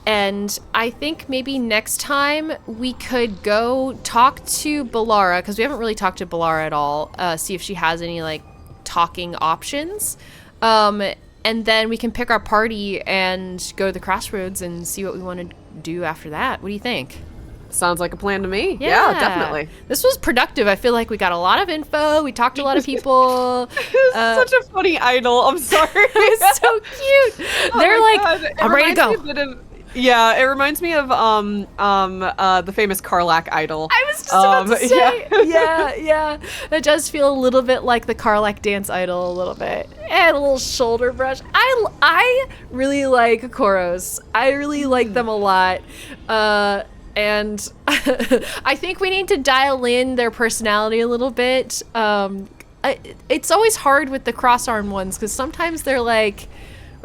end, I think maybe next time we could go talk to Balara, because we haven't really talked to Balara at all, see if she has any, like, talking options. And then we can pick our party and go to the crossroads and see what we want to do after that. What do you think? Sounds like a plan to me. Yeah, definitely. This was productive. I feel like we got a lot of info. We talked to a lot of people. Such a funny idol. I'm sorry. It's so cute. They're like, I'm ready to go. Yeah, it reminds me of the famous Karlach idol. I was just about to say. Yeah. It does feel a little bit like the Karlach dance idol a little bit. And a little shoulder brush. I really like Koros. I really like them a lot. And I think we need to dial in their personality a little bit. It's always hard with the cross-arm ones because sometimes we're like,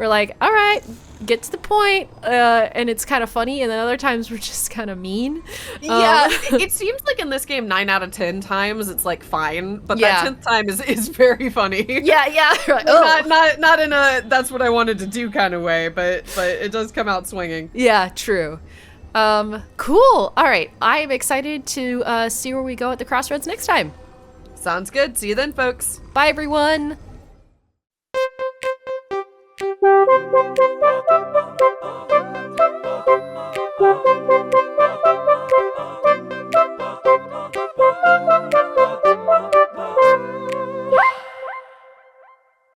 all right, get to the point, and it's kind of funny, and then other times we're just kind of mean. Yeah, it seems like in this game 9 out of 10 times it's like fine, but Yeah. that 10th time is very funny. Yeah. Like, oh. Not in a that's what I wanted to do kind of way, but it does come out swinging. Yeah, true. Cool. All right, I am excited to see where we go at the crossroads next time. Sounds good. See you then, folks. Bye, everyone. Thank you.